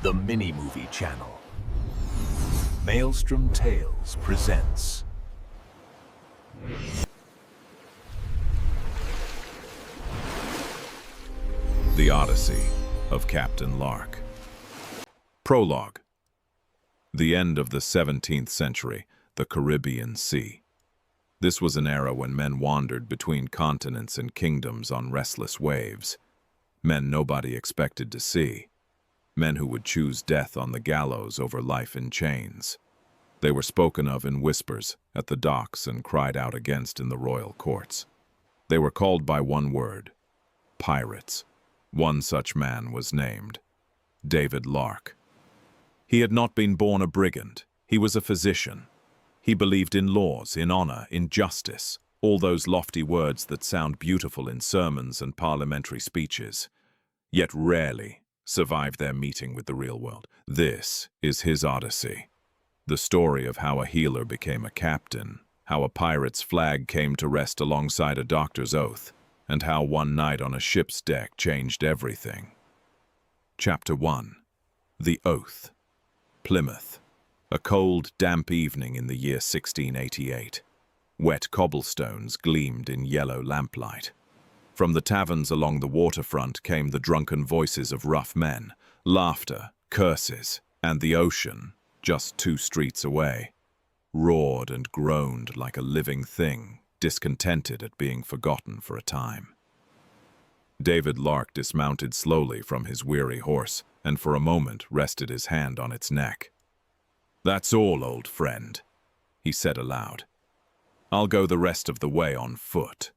the Mini-Movie Channel. Maelstrom Tales presents The Odyssey of Captain Lark. Prologue. The end of the 17th century, the Caribbean Sea. This was an era when men wandered between continents and kingdoms on restless waves. Men nobody expected to see. Men who would choose death on the gallows over life in chains. They were spoken of in whispers at the docks and cried out against in the royal courts. They were called by one word: pirates. One such man was named David Lark. He had not been born a brigand. He was a physician. He believed in laws, in honor, in justice, all those lofty words that sound beautiful in sermons and parliamentary speeches, yet rarely survive their meeting with the real world. This is his Odyssey, the story of how a healer became a captain, how a pirate's flag came to rest alongside a doctor's oath, and how one night on a ship's deck changed everything. Chapter 1. The Oath. Plymouth. A cold, damp evening in the year 1688. Wet cobblestones gleamed in yellow lamplight. From the taverns along the waterfront came the drunken voices of rough men, laughter, curses, and the ocean, just 2 streets away, roared and groaned like a living thing, discontented at being forgotten for a time. David Lark dismounted slowly from his weary horse and for a moment rested his hand on its neck. "That's all, old friend," he said aloud. "I'll go the rest of the way on foot."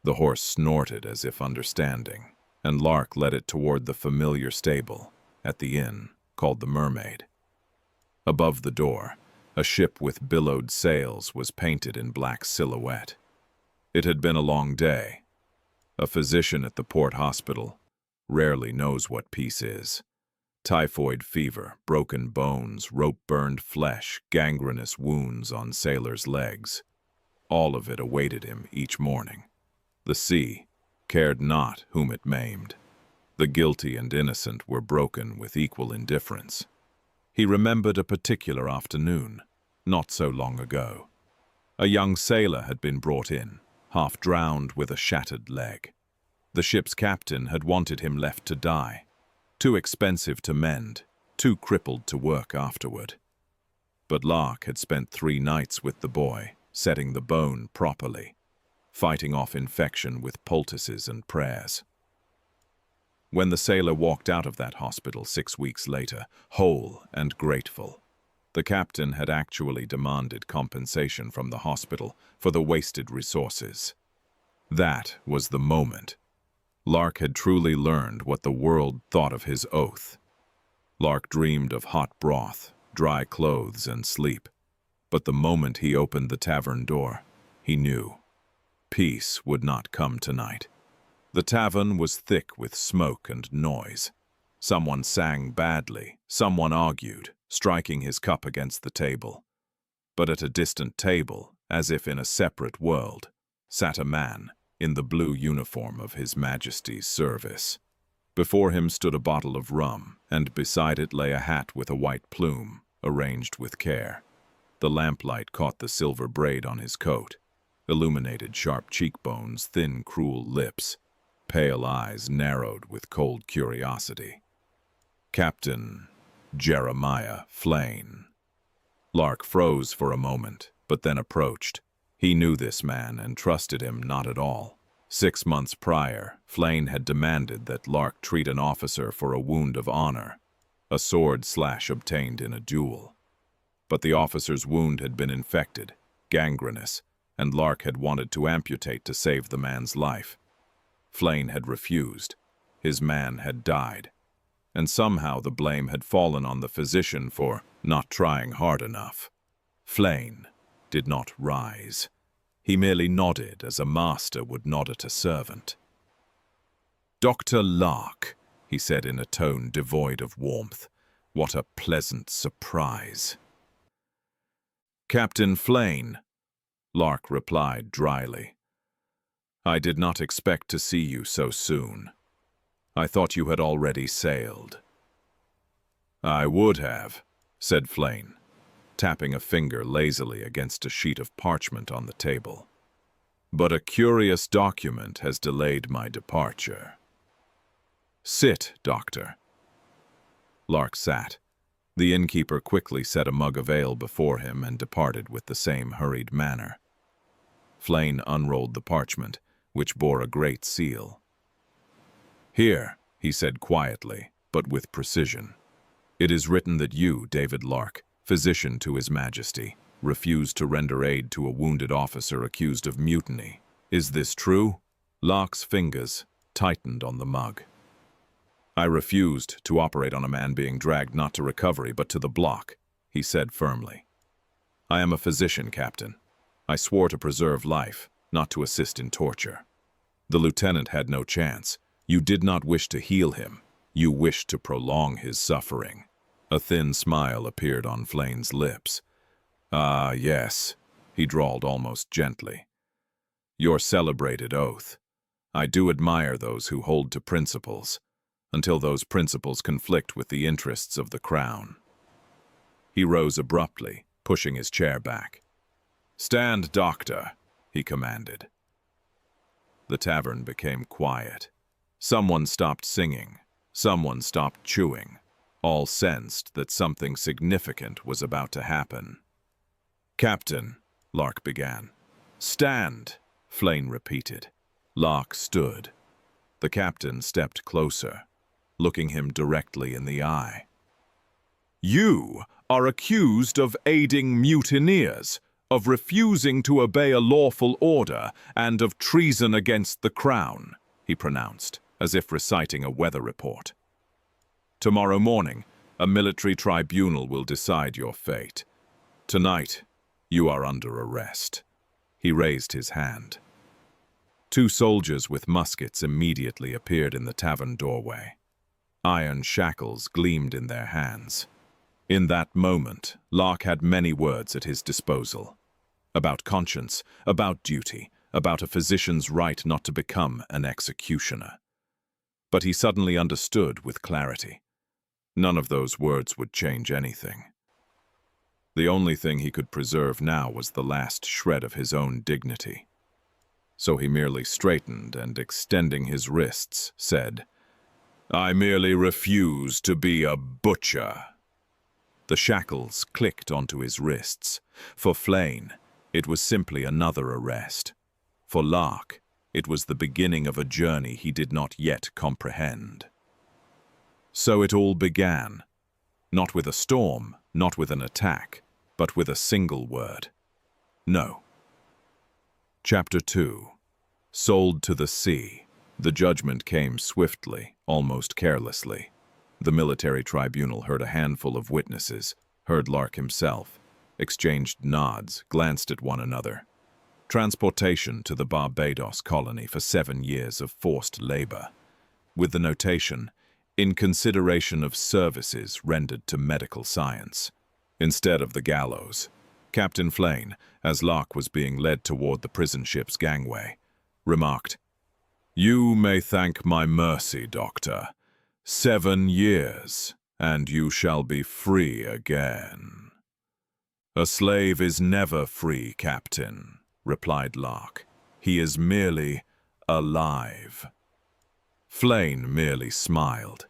The horse snorted as if understanding, and Lark led it toward the familiar stable at the inn called the Mermaid. Above the door, a ship with billowed sails was painted in black silhouette. It had been a long day. A physician at the port hospital rarely knows what peace is. Typhoid fever, broken bones, rope-burned flesh, gangrenous wounds on sailors' legs. All of it awaited him each morning. The sea cared not whom it maimed. The guilty and innocent were broken with equal indifference. He remembered a particular afternoon, not so long ago. A young sailor had been brought in, half drowned with a shattered leg. The ship's captain had wanted him left to die. Too expensive to mend, too crippled to work afterward. But Lark had spent 3 nights with the boy, setting the bone properly, fighting off infection with poultices and prayers. When the sailor walked out of that hospital 6 weeks later, whole and grateful, the captain had actually demanded compensation from the hospital for the wasted resources. That was the moment Lark had truly learned what the world thought of his oath. Lark dreamed of hot broth, dry clothes, and sleep. But the moment he opened the tavern door, he knew peace would not come tonight. The tavern was thick with smoke and noise. Someone sang badly, someone argued, striking his cup against the table. But at a distant table, as if in a separate world, sat a man in the blue uniform of His Majesty's service. Before him stood a bottle of rum, and beside it lay a hat with a white plume, arranged with care. The lamplight caught the silver braid on his coat, illuminated sharp cheekbones, thin, cruel lips, pale eyes narrowed with cold curiosity. Captain Jeremiah Flane. Lark froze for a moment, but then approached. He knew this man and trusted him not at all. 6 months prior, Flane had demanded that Lark treat an officer for a wound of honor, a sword slash obtained in a duel. But the officer's wound had been infected, gangrenous, and Lark had wanted to amputate to save the man's life. Flane had refused. His man had died. And somehow the blame had fallen on the physician for not trying hard enough. Flane did not rise. He merely nodded as a master would nod at a servant. "Dr. Lark," he said in a tone devoid of warmth. "What a pleasant surprise." "Captain Flane," Lark replied dryly. "I did not expect to see you so soon. I thought you had already sailed." "I would have," said Flane, tapping a finger lazily against a sheet of parchment on the table. "But a curious document has delayed my departure." "Sit, Doctor." Lark sat. The innkeeper quickly set a mug of ale before him and departed with the same hurried manner. Flane unrolled the parchment, which bore a great seal. "Here," he said quietly, but with precision. "It is written that you, David Lark, physician to His Majesty, refused to render aid to a wounded officer accused of mutiny. Is this true?" Lark's fingers tightened on the mug. "I refused to operate on a man being dragged not to recovery but to the block," he said firmly. "I am a physician, Captain. I swore to preserve life, not to assist in torture. The lieutenant had no chance. You did not wish to heal him. You wished to prolong his suffering." A thin smile appeared on Flane's lips. "Ah, yes," he drawled almost gently. "Your celebrated oath. I do admire those who hold to principles, until those principles conflict with the interests of the crown." He rose abruptly, pushing his chair back. "Stand, Doctor," he commanded. The tavern became quiet. Someone stopped singing. Someone stopped chewing. All sensed that something significant was about to happen. "Captain," Lark began. "Stand," Flane repeated. Lark stood. The captain stepped closer, looking him directly in the eye. "You are accused of aiding mutineers, of refusing to obey a lawful order, and of treason against the crown," he pronounced, as if reciting a weather report. "Tomorrow morning, a military tribunal will decide your fate. Tonight, you are under arrest." He raised his hand. Two soldiers with muskets immediately appeared in the tavern doorway. Iron shackles gleamed in their hands. In that moment, Lark had many words at his disposal. About conscience, about duty, about a physician's right not to become an executioner. But he suddenly understood with clarity. None of those words would change anything. The only thing he could preserve now was the last shred of his own dignity. So he merely straightened and, extending his wrists, said, "I merely refuse to be a butcher." The shackles clicked onto his wrists. For Flane, it was simply another arrest. For Lark, it was the beginning of a journey he did not yet comprehend. So it all began, not with a storm, not with an attack, but with a single word. No. Chapter 2. Sold to the sea. The judgment came swiftly, almost carelessly. The military tribunal heard a handful of witnesses, heard Lark himself, exchanged nods, glanced at one another. Transportation to the Barbados colony for 7 years of forced labor, with the notation, "in consideration of services rendered to medical science." Instead of the gallows, Captain Flane, as Lark was being led toward the prison ship's gangway, remarked, "You may thank my mercy, Doctor. 7 years, and you shall be free again." "A slave is never free, Captain," replied Lark. "He is merely alive." Flane merely smiled.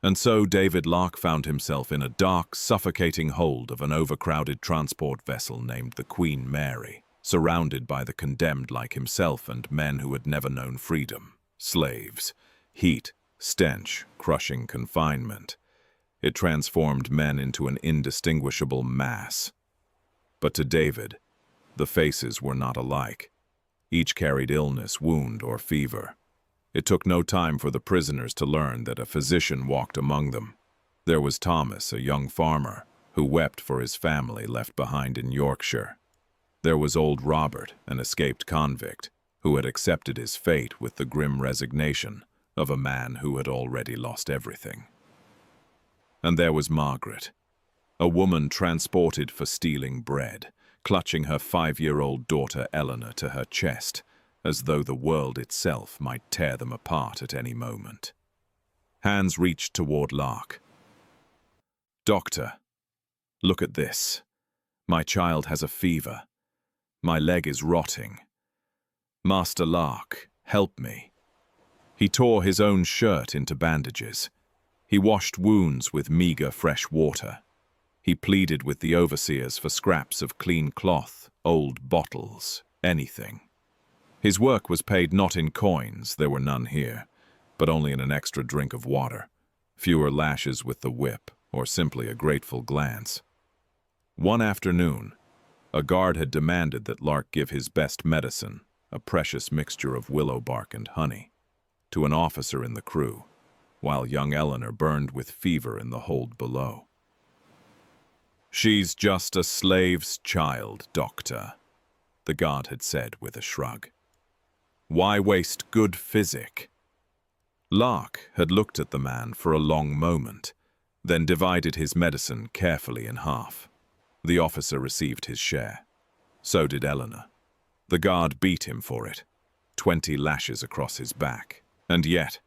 And so David Lark found himself in a dark, suffocating hold of an overcrowded transport vessel named the Queen Mary, surrounded by the condemned like himself and men who had never known freedom, slaves, heat, stench, crushing confinement. It transformed men into an indistinguishable mass. But to David, the faces were not alike. Each carried illness, wound, or fever. It took no time for the prisoners to learn that a physician walked among them. There was Thomas, a young farmer, who wept for his family left behind in Yorkshire. There was old Robert, an escaped convict, who had accepted his fate with the grim resignation of a man who had already lost everything. And there was Margaret, a woman transported for stealing bread, clutching her 5-year-old daughter Eleanor to her chest, as though the world itself might tear them apart at any moment. Hands reached toward Lark. Doctor, look at this. My child has a fever. My leg is rotting. Master Lark, help me. He tore his own shirt into bandages. He washed wounds with meager fresh water. He pleaded with the overseers for scraps of clean cloth, old bottles, anything. His work was paid not in coins, there were none here, but only in an extra drink of water, fewer lashes with the whip, or simply a grateful glance. One afternoon, a guard had demanded that Lark give his best medicine, a precious mixture of willow bark and honey, to an officer in the crew, while young Eleanor burned with fever in the hold below. "She's just a slave's child, Doctor," the guard had said with a shrug. "Why waste good physic?" Lark had looked at the man for a long moment, then divided his medicine carefully in half. The officer received his share. So did Eleanor. The guard beat him for it, 20 lashes across his back. And yet,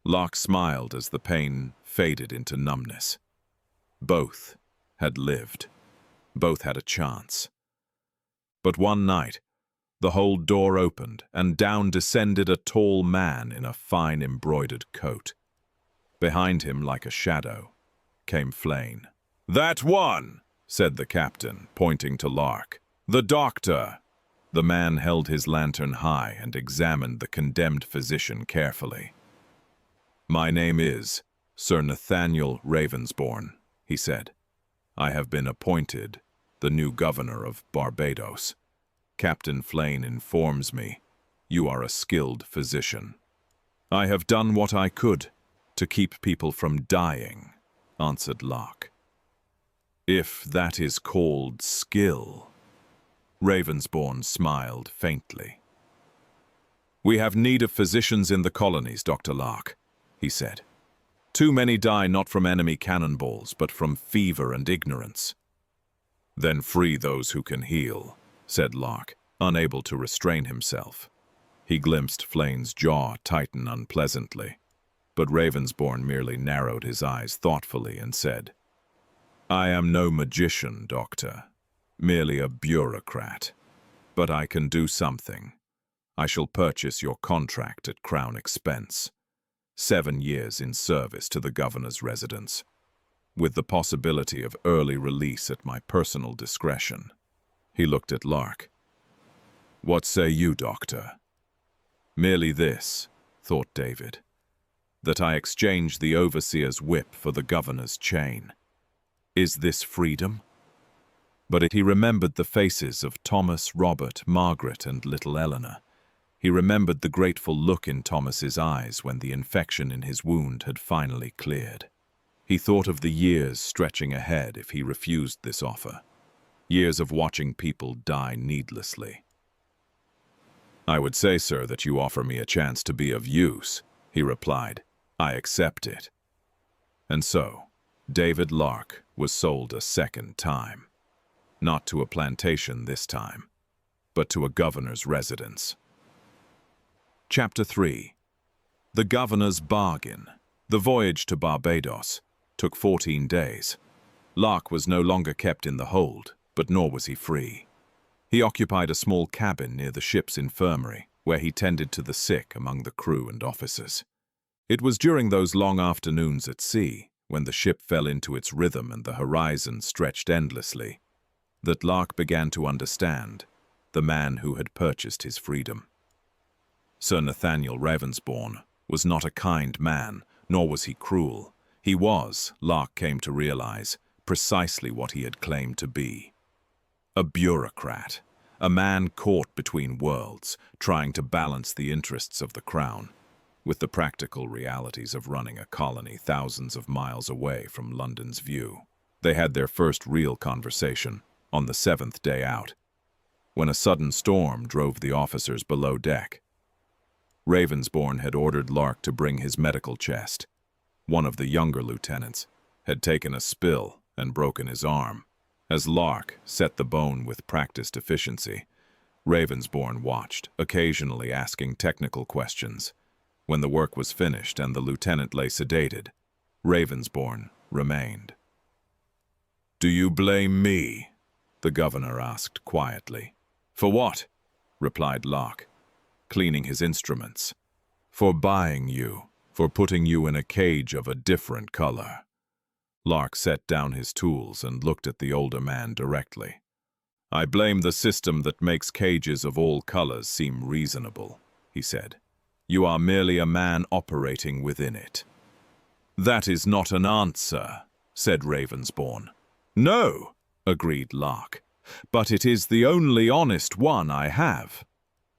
Lark smiled as the pain faded into numbness. Both had lived. Both had a chance. But one night, the hold door opened, and down descended a tall man in a fine embroidered coat. Behind him, like a shadow, came Flane. "That one," said the captain, pointing to Lark. "The doctor." The man held his lantern high and examined the condemned physician carefully. "My name is Sir Nathaniel Ravensbourne," he said. "I have been appointed the new governor of Barbados. Captain Flane informs me you are a skilled physician." "I have done what I could to keep people from dying," answered Lark. "If that is called skill." Ravensbourne smiled faintly. "We have need of physicians in the colonies, Dr. Lark," he said. "Too many die not from enemy cannonballs, but from fever and ignorance." "Then free those who can heal," said Lark, unable to restrain himself. He glimpsed Flane's jaw tighten unpleasantly, but Ravensbourne merely narrowed his eyes thoughtfully and said, "I am no magician, Doctor, merely a bureaucrat. But I can do something. I shall purchase your contract at Crown expense. 7 years in service to the governor's residence, with the possibility of early release at my personal discretion." He looked at Lark. "What say you, Doctor?" "Merely this," thought David, "that I exchange the overseer's whip for the governor's chain. Is this freedom?" But he remembered the faces of Thomas, Robert, Margaret, and little Eleanor. He remembered the grateful look in Thomas's eyes when the infection in his wound had finally cleared. He thought of the years stretching ahead if he refused this offer. Years of watching people die needlessly. "I would say, sir, that you offer me a chance to be of use," he replied. "I accept it." And so, David Lark was sold a second time. Not to a plantation this time, but to a governor's residence. Chapter 3. The Governor's Bargain. The voyage to Barbados took 14 days. Lark was no longer kept in the hold, but nor was he free. He occupied a small cabin near the ship's infirmary, where he tended to the sick among the crew and officers. It was during those long afternoons at sea, when the ship fell into its rhythm and the horizon stretched endlessly, that Lark began to understand the man who had purchased his freedom. Sir Nathaniel Ravensbourne was not a kind man, nor was he cruel. He was, Lark came to realize, precisely what he had claimed to be. A bureaucrat, a man caught between worlds, trying to balance the interests of the crown with the practical realities of running a colony thousands of miles away from London's view. They had their first real conversation on the 7th day out, when a sudden storm drove the officers below deck. Ravensbourne had ordered Lark to bring his medical chest. One of the younger lieutenants had taken a spill and broken his arm. As Lark set the bone with practiced efficiency, Ravensbourne watched, occasionally asking technical questions. When the work was finished and the lieutenant lay sedated, Ravensbourne remained. "Do you blame me?" the governor asked quietly. "For what?" replied Lark, cleaning his instruments. "For buying you, for putting you in a cage of a different color." Lark set down his tools and looked at the older man directly. "I blame the system that makes cages of all colors seem reasonable," he said. "You are merely a man operating within it." "That is not an answer," said Ravensbourne. "No," agreed Lark, "but it is the only honest one I have."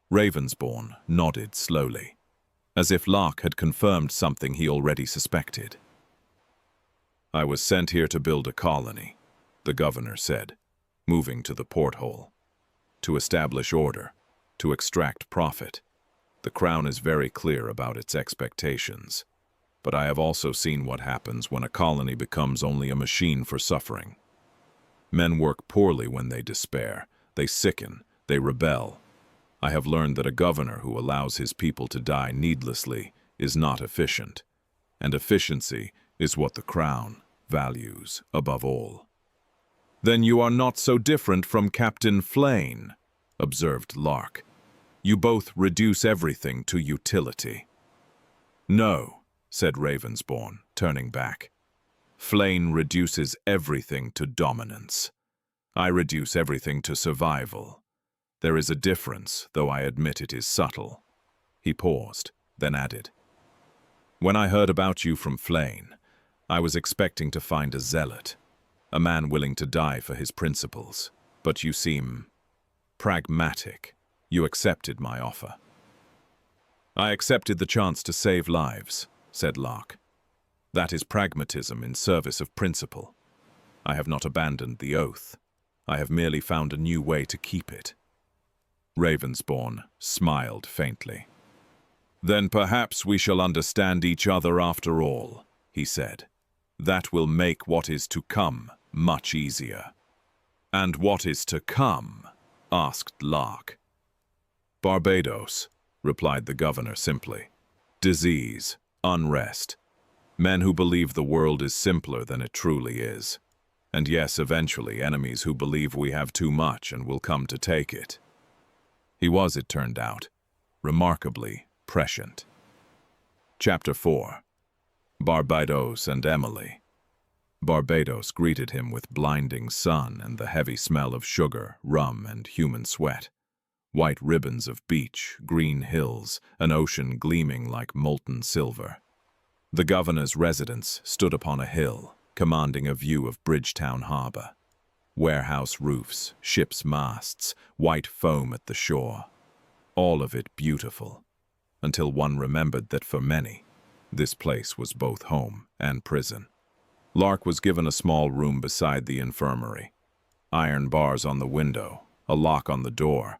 Ravensbourne nodded slowly, as if Lark had confirmed something he already suspected. "I was sent here to build a colony," the governor said, moving to the porthole. "To establish order, to extract profit. The Crown is very clear about its expectations. But I have also seen what happens when a colony becomes only a machine for suffering. Men work poorly when they despair, they sicken, they rebel. I have learned that a governor who allows his people to die needlessly is not efficient, and efficiency is what the Crown values above all." "Then you are not so different from Captain Flane," observed Lark. "You both reduce everything to utility." "No," said Ravensbourne, turning back. "Flane reduces everything to dominance. I reduce everything to survival. There is a difference, though I admit it is subtle." He paused, then added, "When I heard about you from Flane, I was expecting to find a zealot, a man willing to die for his principles. But you seem pragmatic. You accepted my offer." "I accepted the chance to save lives," said Lark. "That is pragmatism in service of principle. I have not abandoned the oath. I have merely found a new way to keep it." Ravensbourne smiled faintly. "Then perhaps we shall understand each other after all," he said. "That will make what is to come much easier." "And what is to come?" asked Lark. "Barbados," replied the governor simply. "Disease, unrest, men who believe the world is simpler than it truly is. And yes, eventually, enemies who believe we have too much and will come to take it." He was, it turned out, remarkably prescient. Chapter 4. Barbados and Emily. Barbados greeted him with blinding sun and the heavy smell of sugar, rum, and human sweat. White ribbons of beach, green hills, an ocean gleaming like molten silver. The governor's residence stood upon a hill, commanding a view of Bridgetown Harbor. Warehouse roofs, ships' masts, white foam at the shore. All of it beautiful, until one remembered that for many, this place was both home and prison. Lark was given a small room beside the infirmary. Iron bars on the window, a lock on the door.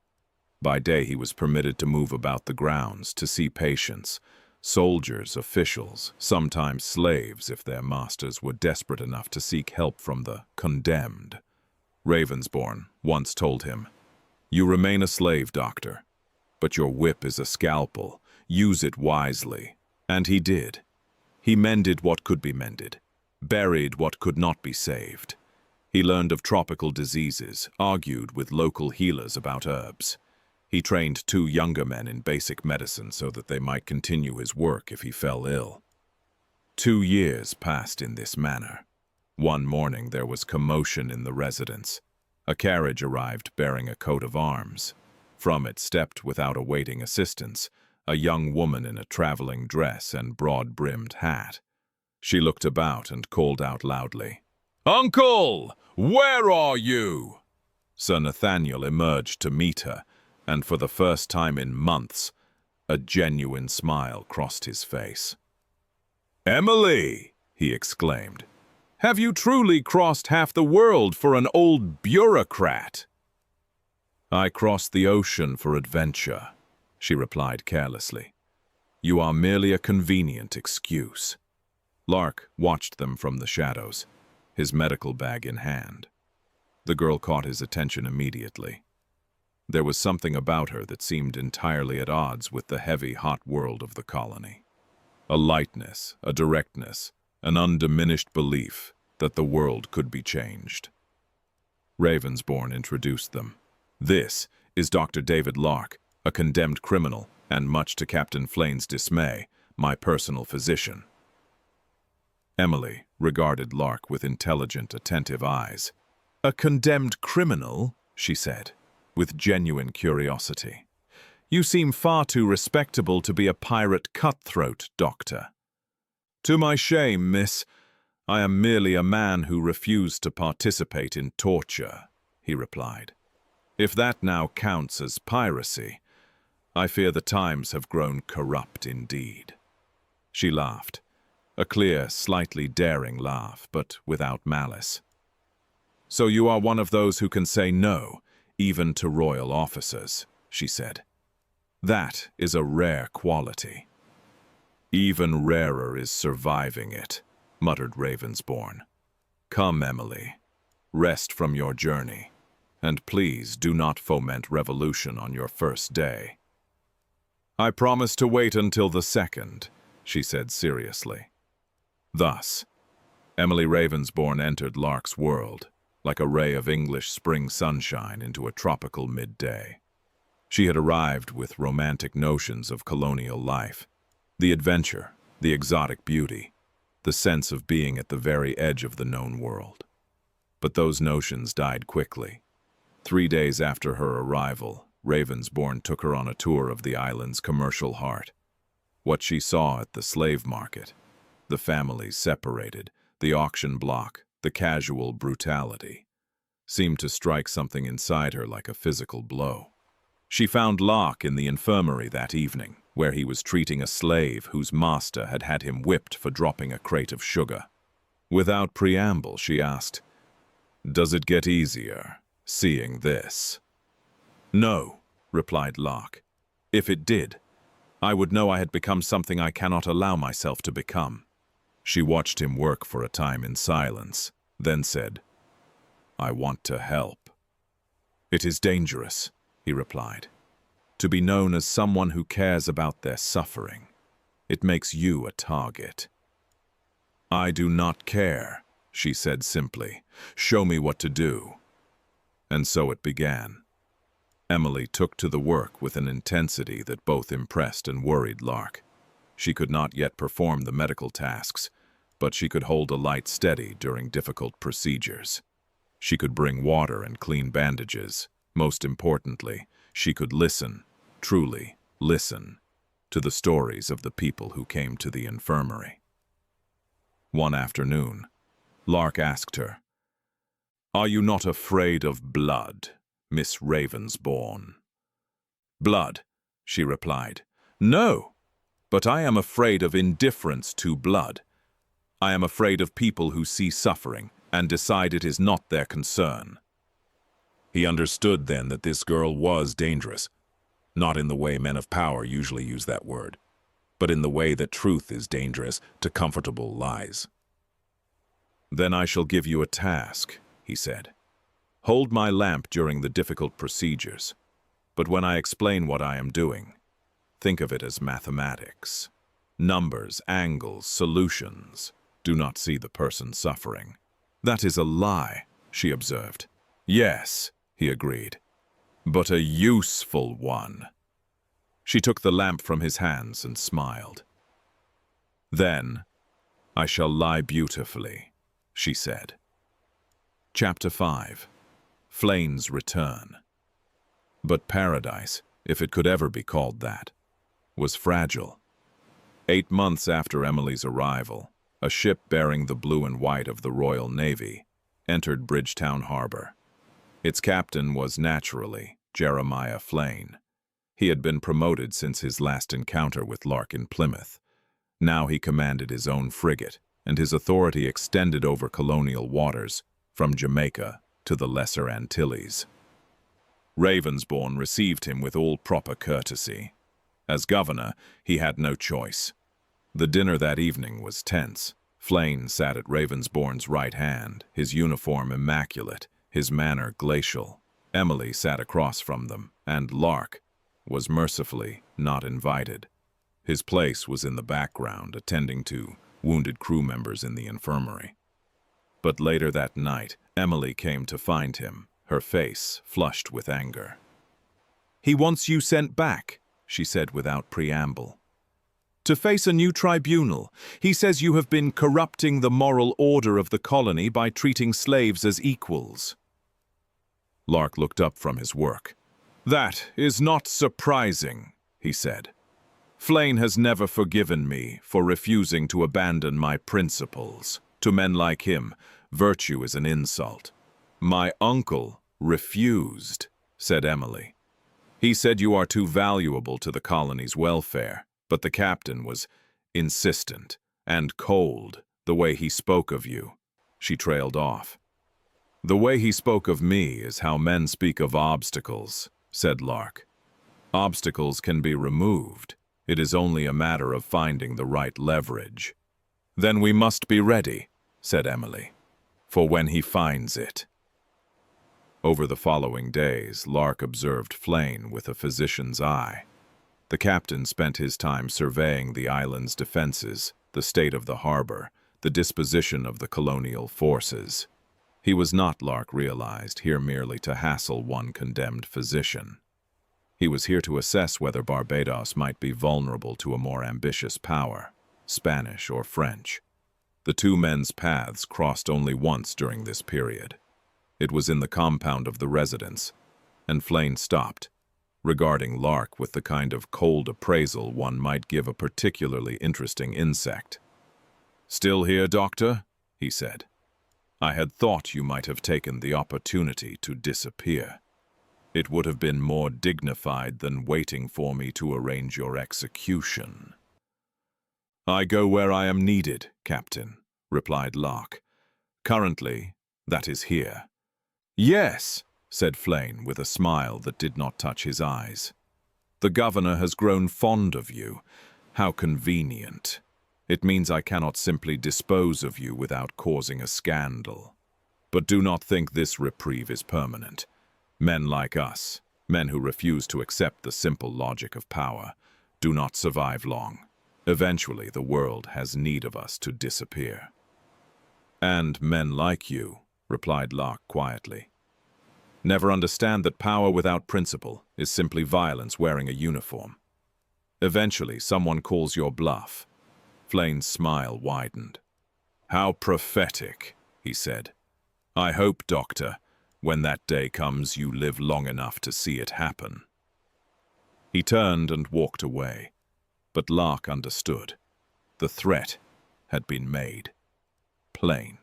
By day he was permitted to move about the grounds, to see patients, soldiers, officials, sometimes slaves if their masters were desperate enough to seek help from the condemned. Ravensbourne once told him, "You remain a slave, doctor, but your whip is a scalpel. Use it wisely." And he did. He mended what could be mended, buried what could not be saved. He learned of tropical diseases, argued with local healers about herbs. He trained 2 younger men in basic medicine so that they might continue his work if he fell ill. 2 years passed in this manner. One morning there was commotion in the residence. A carriage arrived bearing a coat of arms. From it stepped, without awaiting assistance, a young woman in a traveling dress and broad-brimmed hat. She looked about and called out loudly, "Uncle, where are you?" Sir Nathaniel emerged to meet her, and for the first time in months, a genuine smile crossed his face. "Emily!" he exclaimed. "Have you truly crossed half the world for an old bureaucrat?" "I crossed the ocean for adventure," she replied carelessly. "You are merely a convenient excuse." Lark watched them from the shadows, his medical bag in hand. The girl caught his attention immediately. There was something about her that seemed entirely at odds with the heavy, hot world of the colony. A lightness, a directness, an undiminished belief that the world could be changed. Ravensbourne introduced them. This is Dr. David Lark, a condemned criminal, and much to Captain Flane's dismay, my personal physician. Emily regarded Lark with intelligent, attentive eyes. "A condemned criminal?" she said, with genuine curiosity. "You seem far too respectable to be a pirate cutthroat, Doctor." "To my shame, miss, I am merely a man who refused to participate in torture," he replied. "If that now counts as piracy, I fear the times have grown corrupt indeed." She laughed, a clear, slightly daring laugh, but without malice. "So you are one of those who can say no, even to royal officers," she said. "That is a rare quality." "Even rarer is surviving it," muttered Ravensbourne. "Come, Emily, rest from your journey, and please do not foment revolution on your first day." "I promise to wait until the second," she said seriously. Thus, Emily Ravensbourne entered Lark's world, like a ray of English spring sunshine into a tropical midday. She had arrived with romantic notions of colonial life, the adventure, the exotic beauty, the sense of being at the very edge of the known world. But those notions died quickly. 3 days after her arrival, Ravensbourne took her on a tour of the island's commercial heart. What she saw at the slave market, the families separated, the auction block, the casual brutality, seemed to strike something inside her like a physical blow. She found Lark in the infirmary that evening, where he was treating a slave whose master had had him whipped for dropping a crate of sugar. Without preamble, she asked, "Does it get easier, seeing this?" "No," replied Lark. "If it did, I would know I had become something I cannot allow myself to become." She watched him work for a time in silence, then said, "I want to help." "It is dangerous," he replied, "to be known as someone who cares about their suffering. It makes you a target." "I do not care," she said simply. "Show me what to do." And so it began. Emily took to the work with an intensity that both impressed and worried Lark. She could not yet perform the medical tasks, but she could hold a light steady during difficult procedures. She could bring water and clean bandages. Most importantly, she could listen, truly listen, to the stories of the people who came to the infirmary. One afternoon, Lark asked her, "Are you not afraid of blood, Miss Ravensbourne?" "Blood," she replied. "No, but I am afraid of indifference to blood. I am afraid of people who see suffering and decide it is not their concern." He understood then that this girl was dangerous, not in the way men of power usually use that word, but in the way that truth is dangerous to comfortable lies. "Then I shall give you a task," he said. "Hold my lamp during the difficult procedures, but when I explain what I am doing, think of it as mathematics. Numbers, angles, solutions. Do not see the person suffering." "That is a lie," she observed. "Yes," he agreed, "but a useful one." She took the lamp from his hands and smiled. "Then I shall lie beautifully," she said. Chapter 5. Flane's Return. But paradise, if it could ever be called that, was fragile. 8 months after Emily's arrival, a ship bearing the blue and white of the Royal Navy entered Bridgetown Harbor. Its captain was, naturally, Jeremiah Flane. He had been promoted since his last encounter with Lark in Plymouth. Now he commanded his own frigate, and his authority extended over colonial waters, from Jamaica to the Lesser Antilles. Ravensbourne received him with all proper courtesy. As governor, he had no choice. The dinner that evening was tense. Flane sat at Ravensbourne's right hand, his uniform immaculate, his manner glacial. Emily sat across from them, and Lark was mercifully not invited. His place was in the background, attending to wounded crew members in the infirmary. But later that night, Emily came to find him, her face flushed with anger. "He wants you sent back," she said without preamble. "To face a new tribunal. He says you have been corrupting the moral order of the colony by treating slaves as equals." Lark looked up from his work. "That is not surprising," he said. "Flane has never forgiven me for refusing to abandon my principles. To men like him, virtue is an insult." "My uncle refused," said Emily. "He said you are too valuable to the colony's welfare, but the captain was insistent and cold the way he spoke of you." She trailed off. "The way he spoke of me is how men speak of obstacles," said Lark. "Obstacles can be removed. It is only a matter of finding the right leverage." "Then we must be ready," said Emily, "for when he finds it." Over the following days, Lark observed Flane with a physician's eye. The captain spent his time surveying the island's defenses, the state of the harbor, the disposition of the colonial forces. He was not, Lark realized, here merely to hassle one condemned physician. He was here to assess whether Barbados might be vulnerable to a more ambitious power, Spanish or French. The two men's paths crossed only once during this period. It was in the compound of the residence, and Flane stopped, regarding Lark with the kind of cold appraisal one might give a particularly interesting insect. "Still here, Doctor?" he said. "I had thought you might have taken the opportunity to disappear. It would have been more dignified than waiting for me to arrange your execution." "I go where I am needed, Captain," replied Lark. "Currently, that is here." "Yes," said Flane with a smile that did not touch his eyes. "The governor has grown fond of you. How convenient. It means I cannot simply dispose of you without causing a scandal. But do not think this reprieve is permanent. Men like us, men who refuse to accept the simple logic of power, do not survive long. Eventually, the world has need of us to disappear." "And men like you," replied Lark quietly, "never understand that power without principle is simply violence wearing a uniform. Eventually, someone calls your bluff." Flane's smile widened. "How prophetic," he said. "I hope, Doctor, when that day comes, you live long enough to see it happen." He turned and walked away, but Lark understood. The threat had been made. Plain.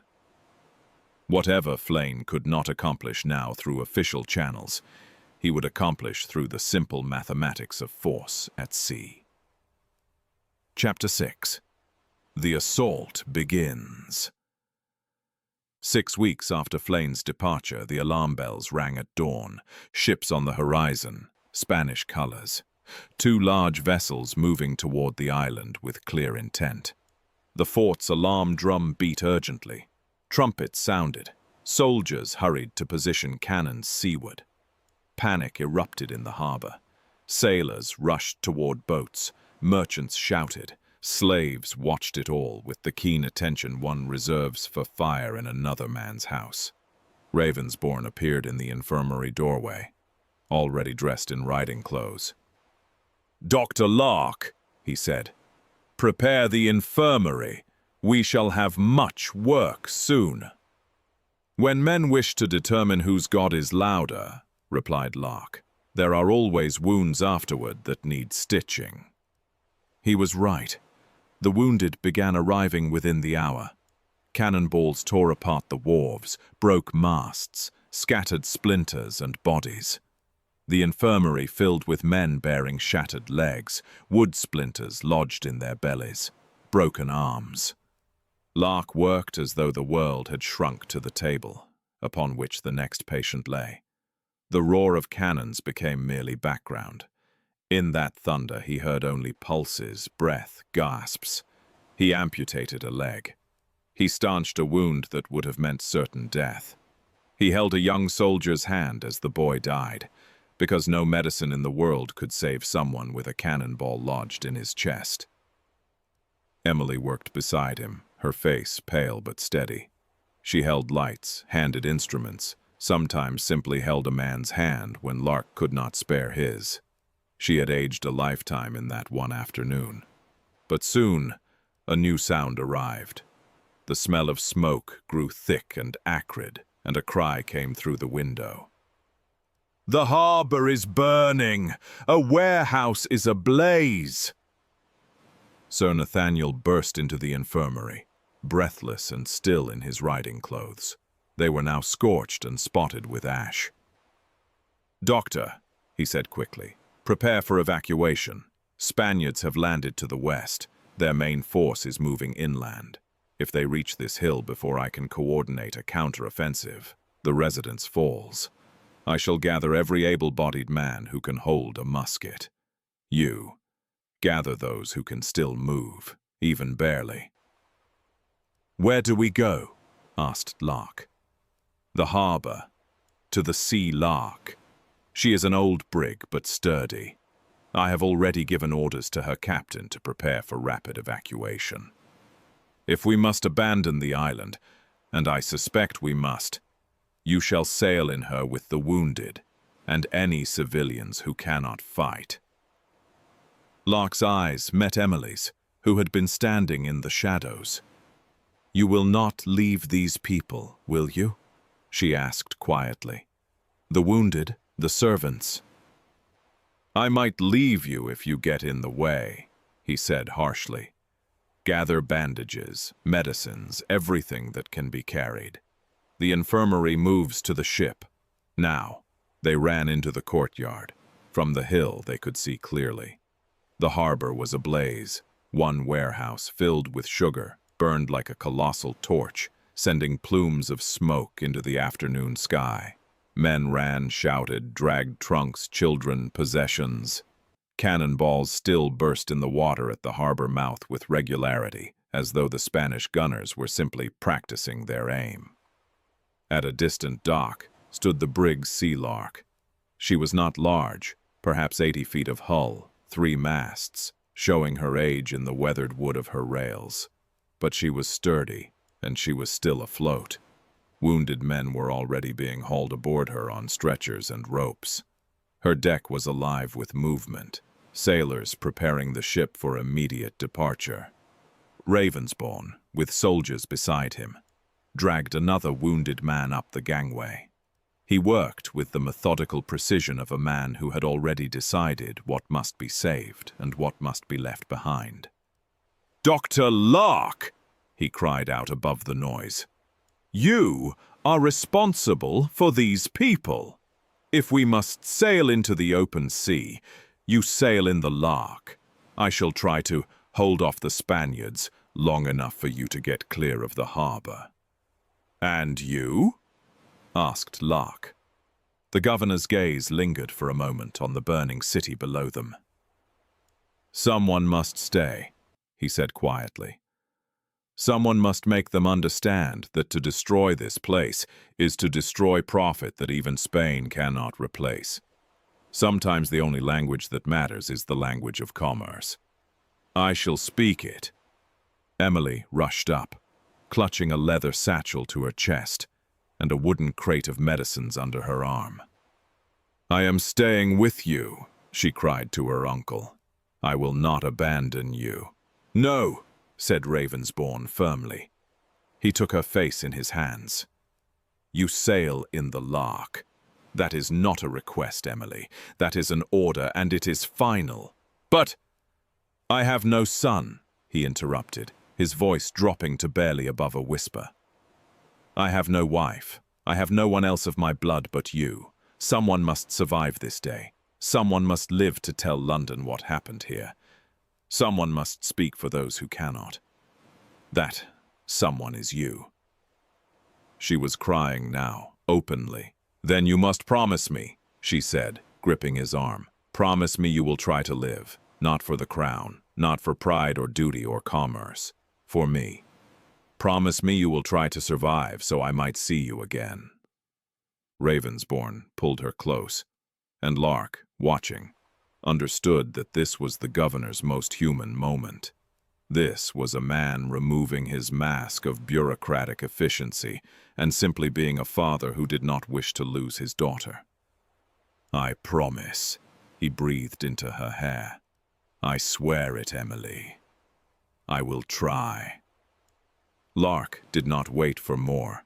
Whatever Flane could not accomplish now through official channels, he would accomplish through the simple mathematics of force at sea. Chapter 6. The assault begins. 6 weeks after Flane's departure, the alarm bells rang at dawn. Ships on the horizon, Spanish colors. 2 large vessels moving toward the island with clear intent. The fort's alarm drum beat urgently. Trumpets sounded. Soldiers hurried to position cannons seaward. Panic erupted in the harbor. Sailors rushed toward boats. Merchants shouted. Slaves watched it all with the keen attention one reserves for fire in another man's house. Ravensbourne appeared in the infirmary doorway, already dressed in riding clothes. "Dr. Lark," he said, "prepare the infirmary. We shall have much work soon." "When men wish to determine whose god is louder," replied Lark, "there are always wounds afterward that need stitching." He was right. The wounded began arriving within the hour. Cannonballs tore apart the wharves, broke masts, scattered splinters and bodies. The infirmary filled with men bearing shattered legs, wood splinters lodged in their bellies, broken arms. Lark worked as though the world had shrunk to the table, upon which the next patient lay. The roar of cannons became merely background. In that thunder he heard only pulses, breath, gasps. He amputated a leg. He stanched a wound that would have meant certain death. He held a young soldier's hand as the boy died, because no medicine in the world could save someone with a cannonball lodged in his chest. Emily worked beside him, her face pale but steady. She held lights, handed instruments, sometimes simply held a man's hand when Lark could not spare his. She had aged a lifetime in that one afternoon. But soon, a new sound arrived. The smell of smoke grew thick and acrid, and a cry came through the window. "The harbor is burning! A warehouse is ablaze!" Sir Nathaniel burst into the infirmary, breathless and still in his riding clothes. They were now scorched and spotted with ash. "Doctor," he said quickly, "prepare for evacuation. Spaniards have landed to the west. Their main force is moving inland. If they reach this hill before I can coordinate a counter-offensive, the residence falls. I shall gather every able-bodied man who can hold a musket. You, gather those who can still move, even barely." "Where do we go?" asked Lark. "The harbor. To the Sea Lark. She is an old brig, but sturdy. I have already given orders to her captain to prepare for rapid evacuation. If we must abandon the island, and I suspect we must, you shall sail in her with the wounded and any civilians who cannot fight." Lark's eyes met Emily's, who had been standing in the shadows. "You will not leave these people, will you?" she asked quietly. "The wounded, the servants." "I might leave you if you get in the way," he said harshly. "Gather bandages, medicines, everything that can be carried. The infirmary moves to the ship. Now." They ran into the courtyard. From the hill they could see clearly. The harbor was ablaze. One warehouse, filled with sugar, burned like a colossal torch, sending plumes of smoke into the afternoon sky. Men ran, shouted, dragged trunks, children, possessions. Cannonballs still burst in the water at the harbor mouth with regularity, as though the Spanish gunners were simply practicing their aim. At a distant dock stood the brig Sea Lark. She was not large, perhaps 80 feet of hull, 3 masts, showing her age in the weathered wood of her rails. But she was sturdy, and she was still afloat. Wounded men were already being hauled aboard her on stretchers and ropes. Her deck was alive with movement, sailors preparing the ship for immediate departure. Ravensbourne, with soldiers beside him, dragged another wounded man up the gangway. He worked with the methodical precision of a man who had already decided what must be saved and what must be left behind. "Dr. Lark!" he cried out above the noise. "You are responsible for these people. If we must sail into the open sea, you sail in the Lark. I shall try to hold off the Spaniards long enough for you to get clear of the harbor." "And you?" asked Lark. The governor's gaze lingered for a moment on the burning city below them. "Someone must stay," he said quietly. "Someone must make them understand that to destroy this place is to destroy profit that even Spain cannot replace. Sometimes the only language that matters is the language of commerce. I shall speak it." Emily rushed up, clutching a leather satchel to her chest and a wooden crate of medicines under her arm. "I am staying with you," she cried to her uncle. "I will not abandon you." "No," said Ravensbourne firmly. He took her face in his hands. "You sail in the Lark. That is not a request, Emily. That is an order, and it is final." "But—" "I have no son," he interrupted, his voice dropping to barely above a whisper. "I have no wife. I have no one else of my blood but you. Someone must survive this day. Someone must live to tell London what happened here. Someone must speak for those who cannot. That someone is you." She was crying now, openly. "Then you must promise me," she said, gripping his arm. "Promise me you will try to live, not for the crown, not for pride or duty or commerce, for me. Promise me you will try to survive so I might see you again." Ravensbourne pulled her close, and Lark, watching, understood that this was the governor's most human moment. This was a man removing his mask of bureaucratic efficiency and simply being a father who did not wish to lose his daughter. "I promise," he breathed into her hair. "I swear it, Emily. I will try." Lark did not wait for more.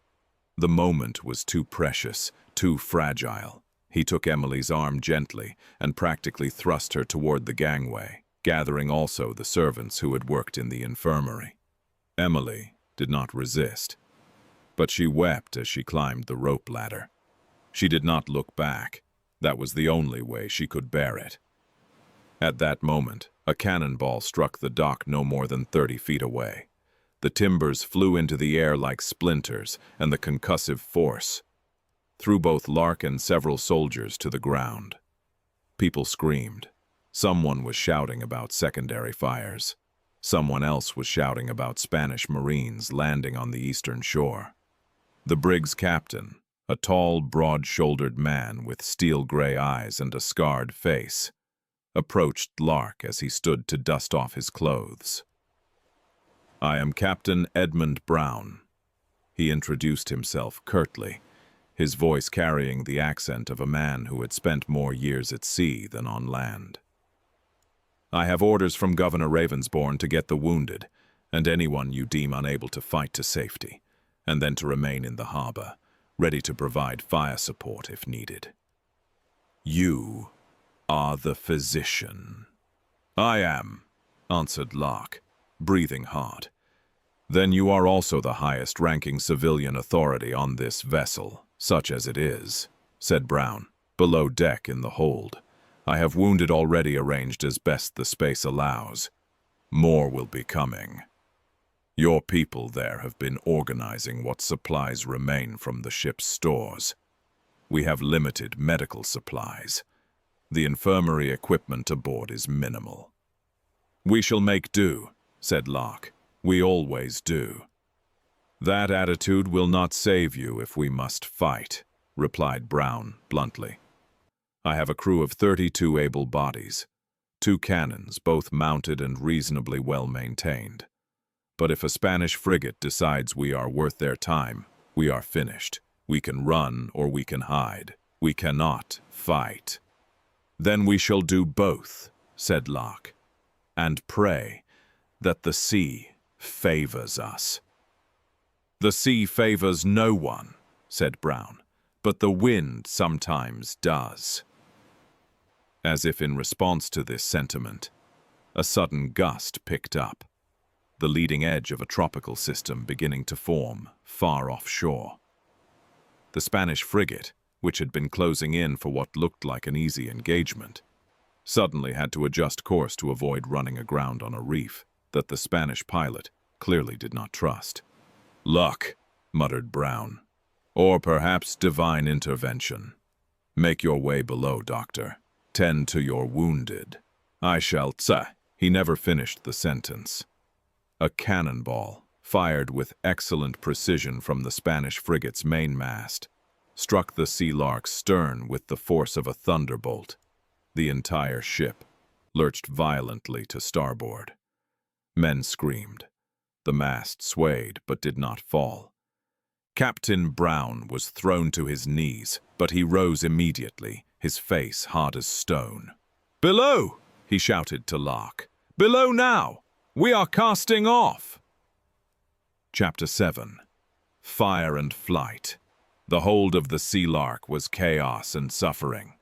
The moment was too precious, too fragile. He took Emily's arm gently and practically thrust her toward the gangway, gathering also the servants who had worked in the infirmary. Emily did not resist, but she wept as she climbed the rope ladder. She did not look back. That was the only way she could bear it. At that moment, a cannonball struck the dock no more than 30 feet away. The timbers flew into the air like splinters, and the concussive force threw both Lark and several soldiers to the ground. People screamed. Someone was shouting about secondary fires. Someone else was shouting about Spanish Marines landing on the eastern shore. The brig's captain, a tall, broad-shouldered man with steel-gray eyes and a scarred face, approached Lark as he stood to dust off his clothes. "I am Captain Edmund Brown." He introduced himself curtly, his voice carrying the accent of a man who had spent more years at sea than on land. "I have orders from Governor Ravensbourne to get the wounded, and anyone you deem unable to fight to safety, and then to remain in the harbor, ready to provide fire support if needed." "You are the physician." "I am," answered Lark, breathing hard. "Then you are also the highest-ranking civilian authority on this vessel, such as it is," said Brown. "Below deck in the hold, I have wounded already arranged as best the space allows. More will be coming. Your people there have been organizing what supplies remain from the ship's stores. We have limited medical supplies. The infirmary equipment aboard is minimal." "We shall make do," said Lark. "We always do." "That attitude will not save you if we must fight," replied Brown bluntly. "I have a crew of 32 able bodies, 2 cannons, both mounted and reasonably well maintained. But if a Spanish frigate decides we are worth their time, we are finished. We can run or we can hide. We cannot fight." "Then we shall do both," said Lark, "and pray that the sea favors us." "The sea favors no one," said Brown, "but the wind sometimes does." As if in response to this sentiment, a sudden gust picked up, the leading edge of a tropical system beginning to form far offshore. The Spanish frigate, which had been closing in for what looked like an easy engagement, suddenly had to adjust course to avoid running aground on a reef that the Spanish pilot clearly did not trust. "Luck," muttered Brown. "Or perhaps divine intervention. Make your way below, Doctor. Tend to your wounded. I shall tsa." He never finished the sentence. A cannonball, fired with excellent precision from the Spanish frigate's mainmast, struck the Sea Lark's stern with the force of a thunderbolt. The entire ship lurched violently to starboard. Men screamed. The mast swayed but did not fall. Captain Brown was thrown to his knees, but he rose immediately, his face hard as stone. "Below!" he shouted to Lark. "Below now! We are casting off!" Chapter 7. Fire and Flight. The hold of the Sea Lark was chaos and suffering.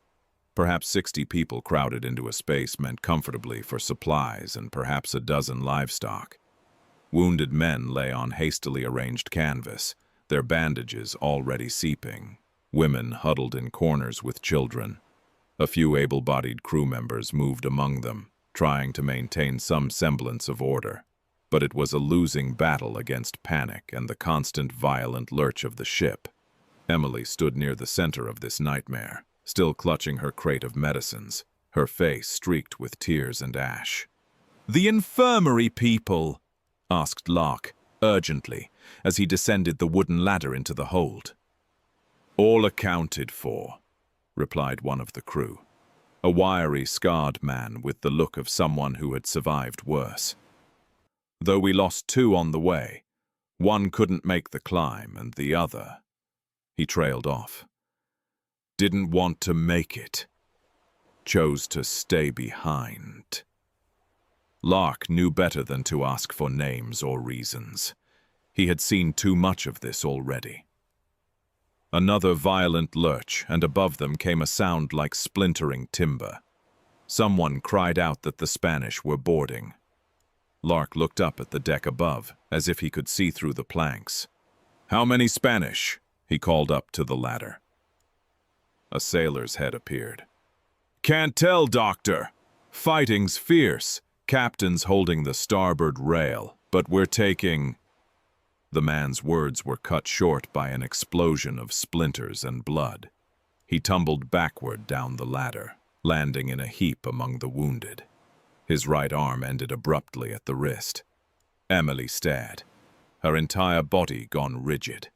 Perhaps 60 people crowded into a space meant comfortably for supplies and perhaps a dozen livestock. Wounded men lay on hastily arranged canvas, their bandages already seeping. Women huddled in corners with children. A few able-bodied crew members moved among them, trying to maintain some semblance of order. But it was a losing battle against panic and the constant violent lurch of the ship. Emily stood near the center of this nightmare, still clutching her crate of medicines, her face streaked with tears and ash. "The infirmary people?" asked Lark, urgently, as he descended the wooden ladder into the hold. "All accounted for," replied one of the crew, a wiry, scarred man with the look of someone who had survived worse. though we lost 2 on the way. One couldn't make the climb, and the other—" He trailed off. "Didn't want to make it. Chose to stay behind." Lark knew better than to ask for names or reasons. He had seen too much of this already. Another violent lurch, and above them came a sound like splintering timber. Someone cried out that the Spanish were boarding. Lark looked up at the deck above, as if he could see through the planks. "How many Spanish?" he called up to the ladder. A sailor's head appeared. "Can't tell, Doctor. Fighting's fierce. Captain's holding the starboard rail, but we're taking—" The man's words were cut short by an explosion of splinters and blood. He tumbled backward down the ladder, landing in a heap among the wounded. His right arm ended abruptly at the wrist. Emily stared, her entire body gone rigid.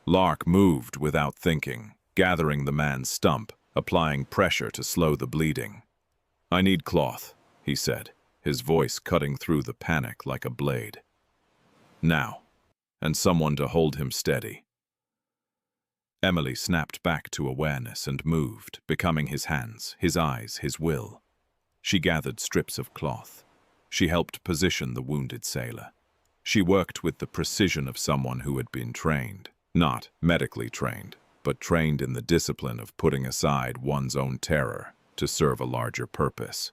Lark moved without thinking, gathering the man's stump, applying pressure to slow the bleeding. "I need cloth," he said, his voice cutting through the panic like a blade. "Now," and someone to hold him steady. Emily snapped back to awareness and moved, becoming his hands, his eyes, his will. She gathered strips of cloth. She helped position the wounded sailor. She worked with the precision of someone who had been trained, not medically trained, but trained in the discipline of putting aside one's own terror to serve a larger purpose.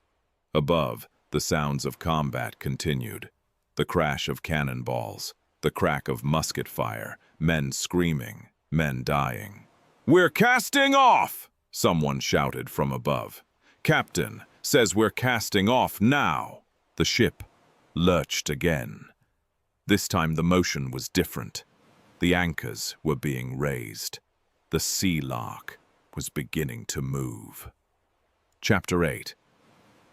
Above, the sounds of combat continued. The crash of cannonballs, the crack of musket fire, men screaming, men dying. "We're casting off!" someone shouted from above. "Captain says we're casting off now." The ship lurched again. This time the motion was different. The anchors were being raised. The Sea Lark was beginning to move. Chapter 8.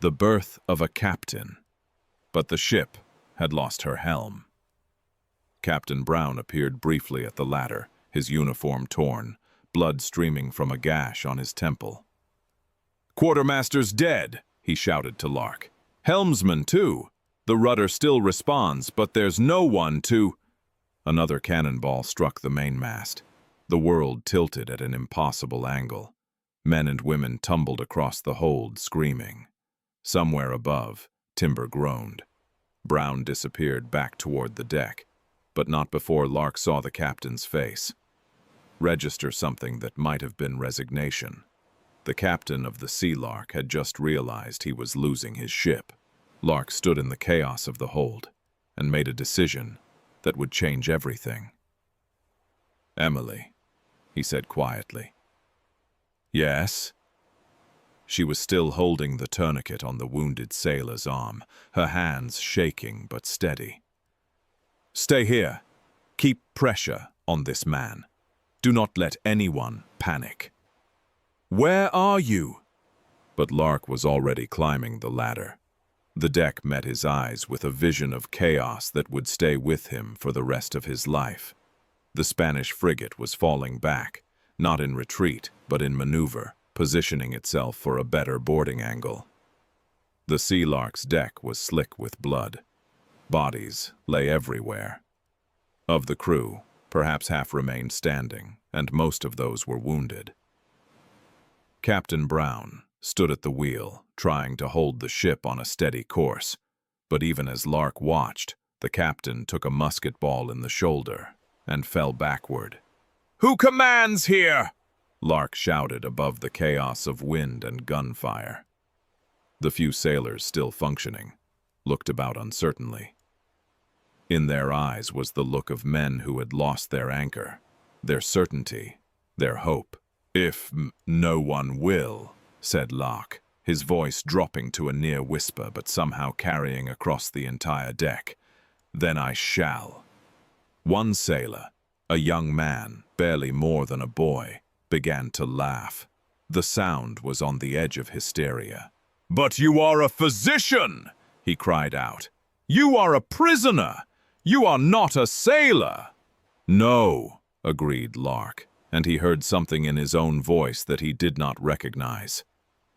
The Birth of a Captain. But the ship had lost her helm. Captain Brown appeared briefly at the ladder, his uniform torn, blood streaming from a gash on his temple. "Quartermaster's dead," he shouted to Lark. "Helmsman, too. The rudder still responds, but there's no one to—" Another cannonball struck the mainmast. The world tilted at an impossible angle. Men and women tumbled across the hold, screaming. Somewhere above, timber groaned. Brown disappeared back toward the deck, but not before Lark saw the captain's face. Register something that might have been resignation. The captain of the Sea Lark had just realized he was losing his ship. Lark stood in the chaos of the hold and made a decision that would change everything. "Emily," he said quietly. "Yes?" She was still holding the tourniquet on the wounded sailor's arm, her hands shaking but steady. "Stay here. Keep pressure on this man. Do not let anyone panic." "Where are you?" But Lark was already climbing the ladder. The deck met his eyes with a vision of chaos that would stay with him for the rest of his life. The Spanish frigate was falling back, not in retreat, but in maneuver, positioning itself for a better boarding angle. The Sea Lark's deck was slick with blood. Bodies lay everywhere. Of the crew, perhaps half remained standing, and most of those were wounded. Captain Brown stood at the wheel, trying to hold the ship on a steady course, but even as Lark watched, the captain took a musket ball in the shoulder and fell backward. "Who commands here?" Lark shouted above the chaos of wind and gunfire. The few sailors still functioning looked about uncertainly. In their eyes was the look of men who had lost their anchor, their certainty, their hope. "If no one will," said Lark, his voice dropping to a near whisper but somehow carrying across the entire deck, "then I shall." One sailor, a young man, barely more than a boy, began to laugh. The sound was on the edge of hysteria. "But you are a physician!" he cried out. "You are a prisoner! You are not a sailor!" "No," agreed Lark, and he heard something in his own voice that he did not recognize.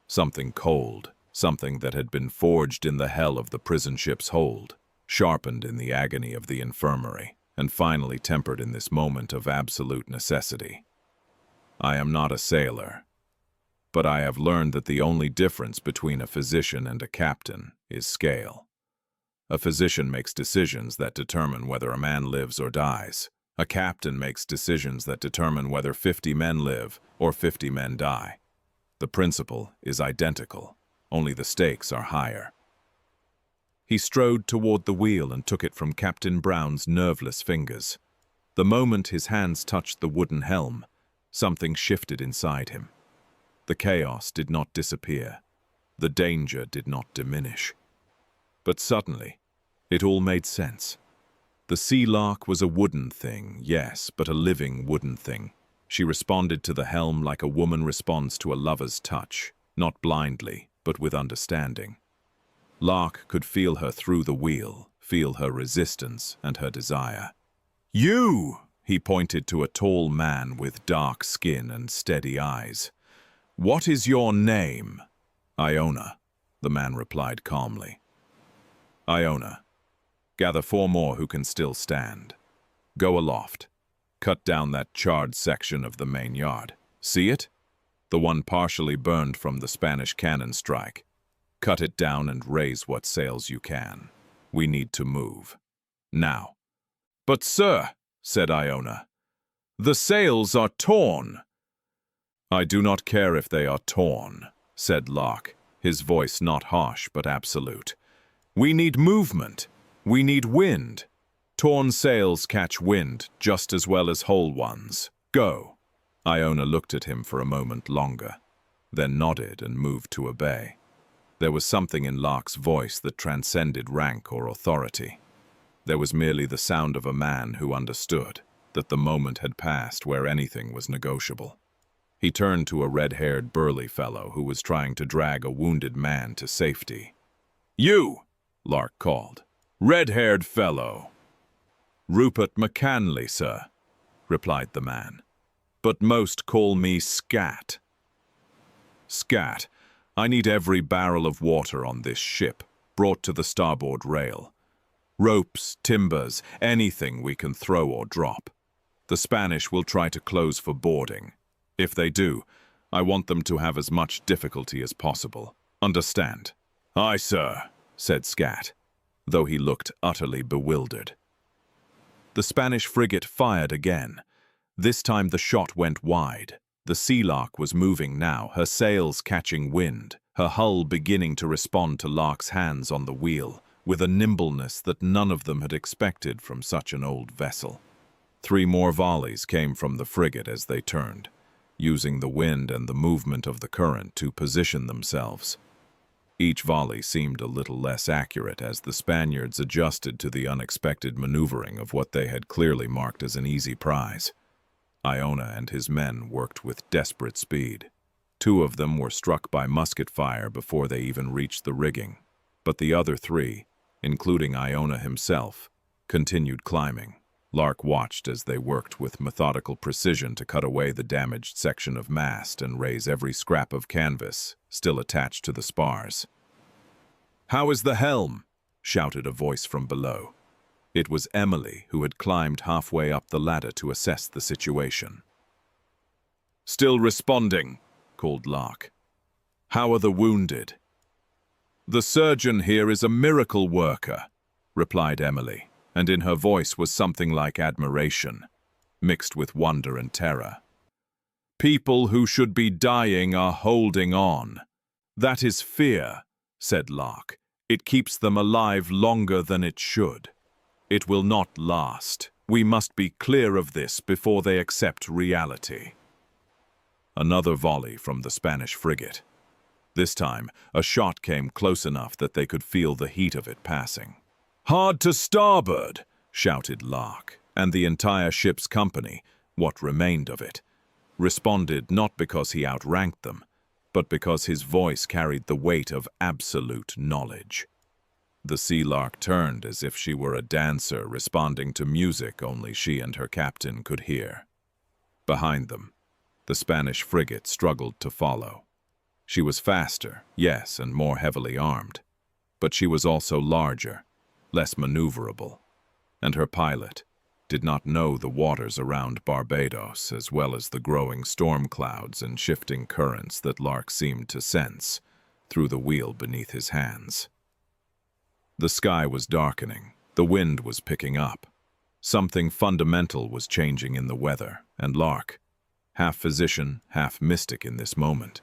Something cold, something that had been forged in the hell of the prison ship's hold. sharpened in the agony of the infirmary, and finally tempered in this moment of absolute necessity. I am not a sailor, but I have learned that the only difference between a physician and a captain is scale. A physician makes decisions that determine whether a man lives or dies. A captain makes decisions that determine whether 50 men live or 50 men die. The principle is identical, only the stakes are higher. He strode toward the wheel and took it from Captain Brown's nerveless fingers. The moment his hands touched the wooden helm, something shifted inside him. The chaos did not disappear. The danger did not diminish. But suddenly, it all made sense. The Sea Lark was a wooden thing, yes, but a living wooden thing. She responded to the helm like a woman responds to a lover's touch, not blindly, but with understanding. Lark could feel her through the wheel, feel her resistance and her desire. "You!" He pointed to a tall man with dark skin and steady eyes. "What is your name?" "Iona," the man replied calmly. "Iona, gather 4 more who can still stand. Go aloft. Cut down that charred section of the main yard. See it? The one partially burned from the Spanish cannon strike. Cut it down and raise what sails you can. We need to move. Now." "But sir," said Iona, "the sails are torn." "I do not care if they are torn," said Lark, his voice not harsh but absolute. "We need movement. We need wind. Torn sails catch wind just as well as whole ones. Go." Iona looked at him for a moment longer, then nodded and moved to obey. There was something in Lark's voice that transcended rank or authority. There was merely the sound of a man who understood that the moment had passed where anything was negotiable. He turned to a red-haired burly fellow who was trying to drag a wounded man to safety. "You!" Lark called. "Red-haired fellow." "Rupert McCanley, sir," replied the man. "But most call me Scat." "Scat, I need every barrel of water on this ship brought to the starboard rail. Ropes, timbers, anything we can throw or drop. The Spanish will try to close for boarding. If they do, I want them to have as much difficulty as possible. Understand?" "Aye, sir," said Scat, though he looked utterly bewildered. The Spanish frigate fired again. This time the shot went wide. The Sea Lark was moving now, her sails catching wind, her hull beginning to respond to Lark's hands on the wheel, with a nimbleness that none of them had expected from such an old vessel. 3 more volleys came from the frigate as they turned, using the wind and the movement of the current to position themselves. Each volley seemed a little less accurate as the Spaniards adjusted to the unexpected maneuvering of what they had clearly marked as an easy prize. Iona and his men worked with desperate speed. 2 of them were struck by musket fire before they even reached the rigging, but the other 3, including Iona himself, continued climbing. Lark watched as they worked with methodical precision to cut away the damaged section of mast and raise every scrap of canvas still attached to the spars. "How is the helm?" shouted a voice from below. It was Emily, who had climbed halfway up the ladder to assess the situation. "Still responding," called Lark. "How are the wounded?" "The surgeon here is a miracle worker," replied Emily, and in her voice was something like admiration, mixed with wonder and terror. "People who should be dying are holding on. That is fear," said Lark. "It keeps them alive longer than it should. It will not last. We must be clear of this before they accept reality." Another volley from the Spanish frigate. This time, a shot came close enough that they could feel the heat of it passing. "Hard to starboard!" shouted Lark, and the entire ship's company, what remained of it, responded not because he outranked them, but because his voice carried the weight of absolute knowledge. The Sea Lark turned as if she were a dancer responding to music only she and her captain could hear. Behind them, the Spanish frigate struggled to follow. She was faster, yes, and more heavily armed, but she was also larger. less maneuverable, and her pilot did not know the waters around Barbados as well as the growing storm clouds and shifting currents that Lark seemed to sense through the wheel beneath his hands. The sky was darkening, the wind was picking up. Something fundamental was changing in the weather, and Lark, half physician, half mystic in this moment,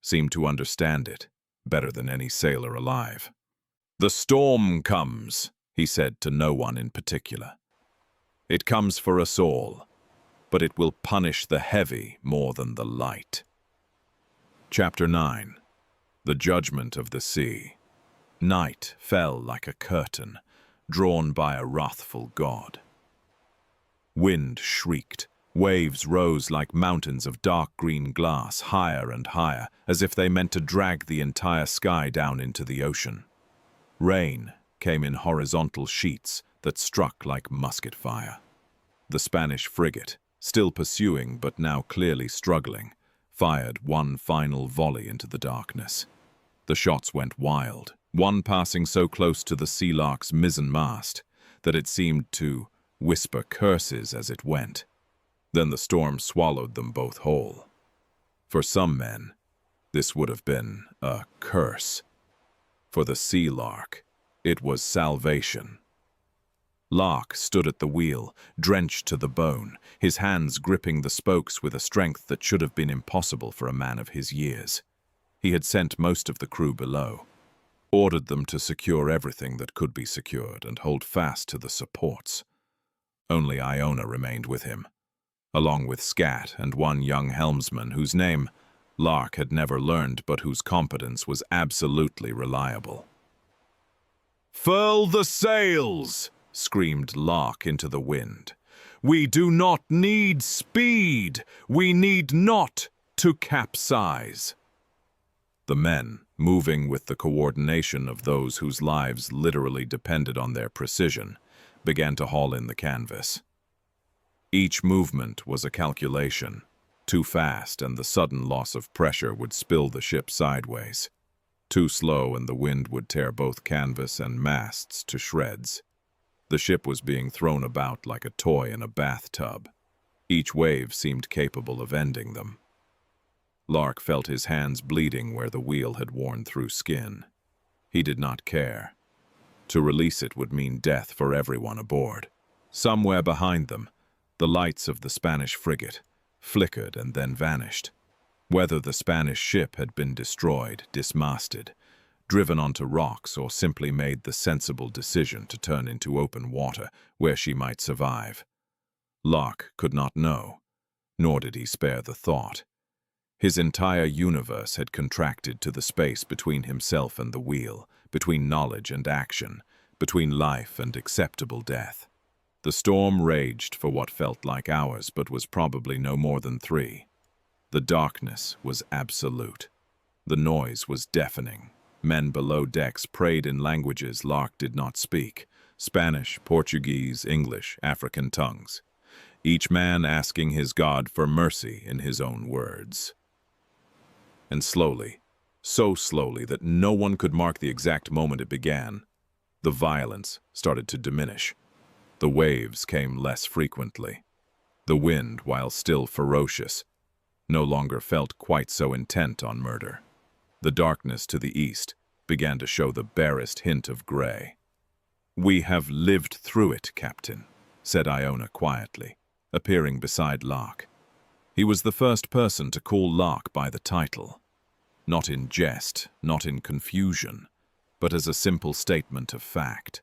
seemed to understand it better than any sailor alive. "The storm comes," he said to no one in particular. "It comes for us all, but it will punish the heavy more than the light." Chapter 9. The Judgment of the Sea. Night fell like a curtain, drawn by a wrathful god. Wind shrieked. Waves rose like mountains of dark green glass, higher and higher, as if they meant to drag the entire sky down into the ocean. Rain came in horizontal sheets that struck like musket fire. The Spanish frigate, still pursuing but now clearly struggling, fired one final volley into the darkness. The shots went wild, one passing so close to the Sea Lark's mizzen mast that it seemed to whisper curses as it went. Then the storm swallowed them both whole. For some men, this would have been a curse. For the Sea Lark, it was salvation. Lark stood at the wheel, drenched to the bone, his hands gripping the spokes with a strength that should have been impossible for a man of his years. He had sent most of the crew below, ordered them to secure everything that could be secured and hold fast to the supports. Only Iona remained with him, along with Scat and one young helmsman whose name Lark had never learned but whose competence was absolutely reliable. "Furl the sails!" screamed Lark into the wind. "We do not need speed! We need not to capsize!" The men, moving with the coordination of those whose lives literally depended on their precision, began to haul in the canvas. Each movement was a calculation. Too fast and the sudden loss of pressure would spill the ship sideways. Too slow and the wind would tear both canvas and masts to shreds. The ship was being thrown about like a toy in a bathtub. Each wave seemed capable of ending them. Lark felt his hands bleeding where the wheel had worn through skin. He did not care. To release it would mean death for everyone aboard. Somewhere behind them, the lights of the Spanish frigate flickered and then vanished. Whether the Spanish ship had been destroyed, dismasted, driven onto rocks, or simply made the sensible decision to turn into open water where she might survive, Lark could not know, nor did he spare the thought. His entire universe had contracted to the space between himself and the wheel, between knowledge and action, between life and acceptable death. The storm raged for what felt like hours, but was probably no more than 3. The darkness was absolute. The noise was deafening. Men below decks prayed in languages Lark did not speak: Spanish, Portuguese, English, African tongues. Each man asking his God for mercy in his own words. And slowly, so slowly that no one could mark the exact moment it began, the violence started to diminish. The waves came less frequently. The wind, while still ferocious, no longer felt quite so intent on murder. The darkness to the east began to show the barest hint of gray. "We have lived through it, Captain," said Iona quietly, appearing beside Lark. He was the first person to call Lark by the title. Not in jest, not in confusion, but as a simple statement of fact.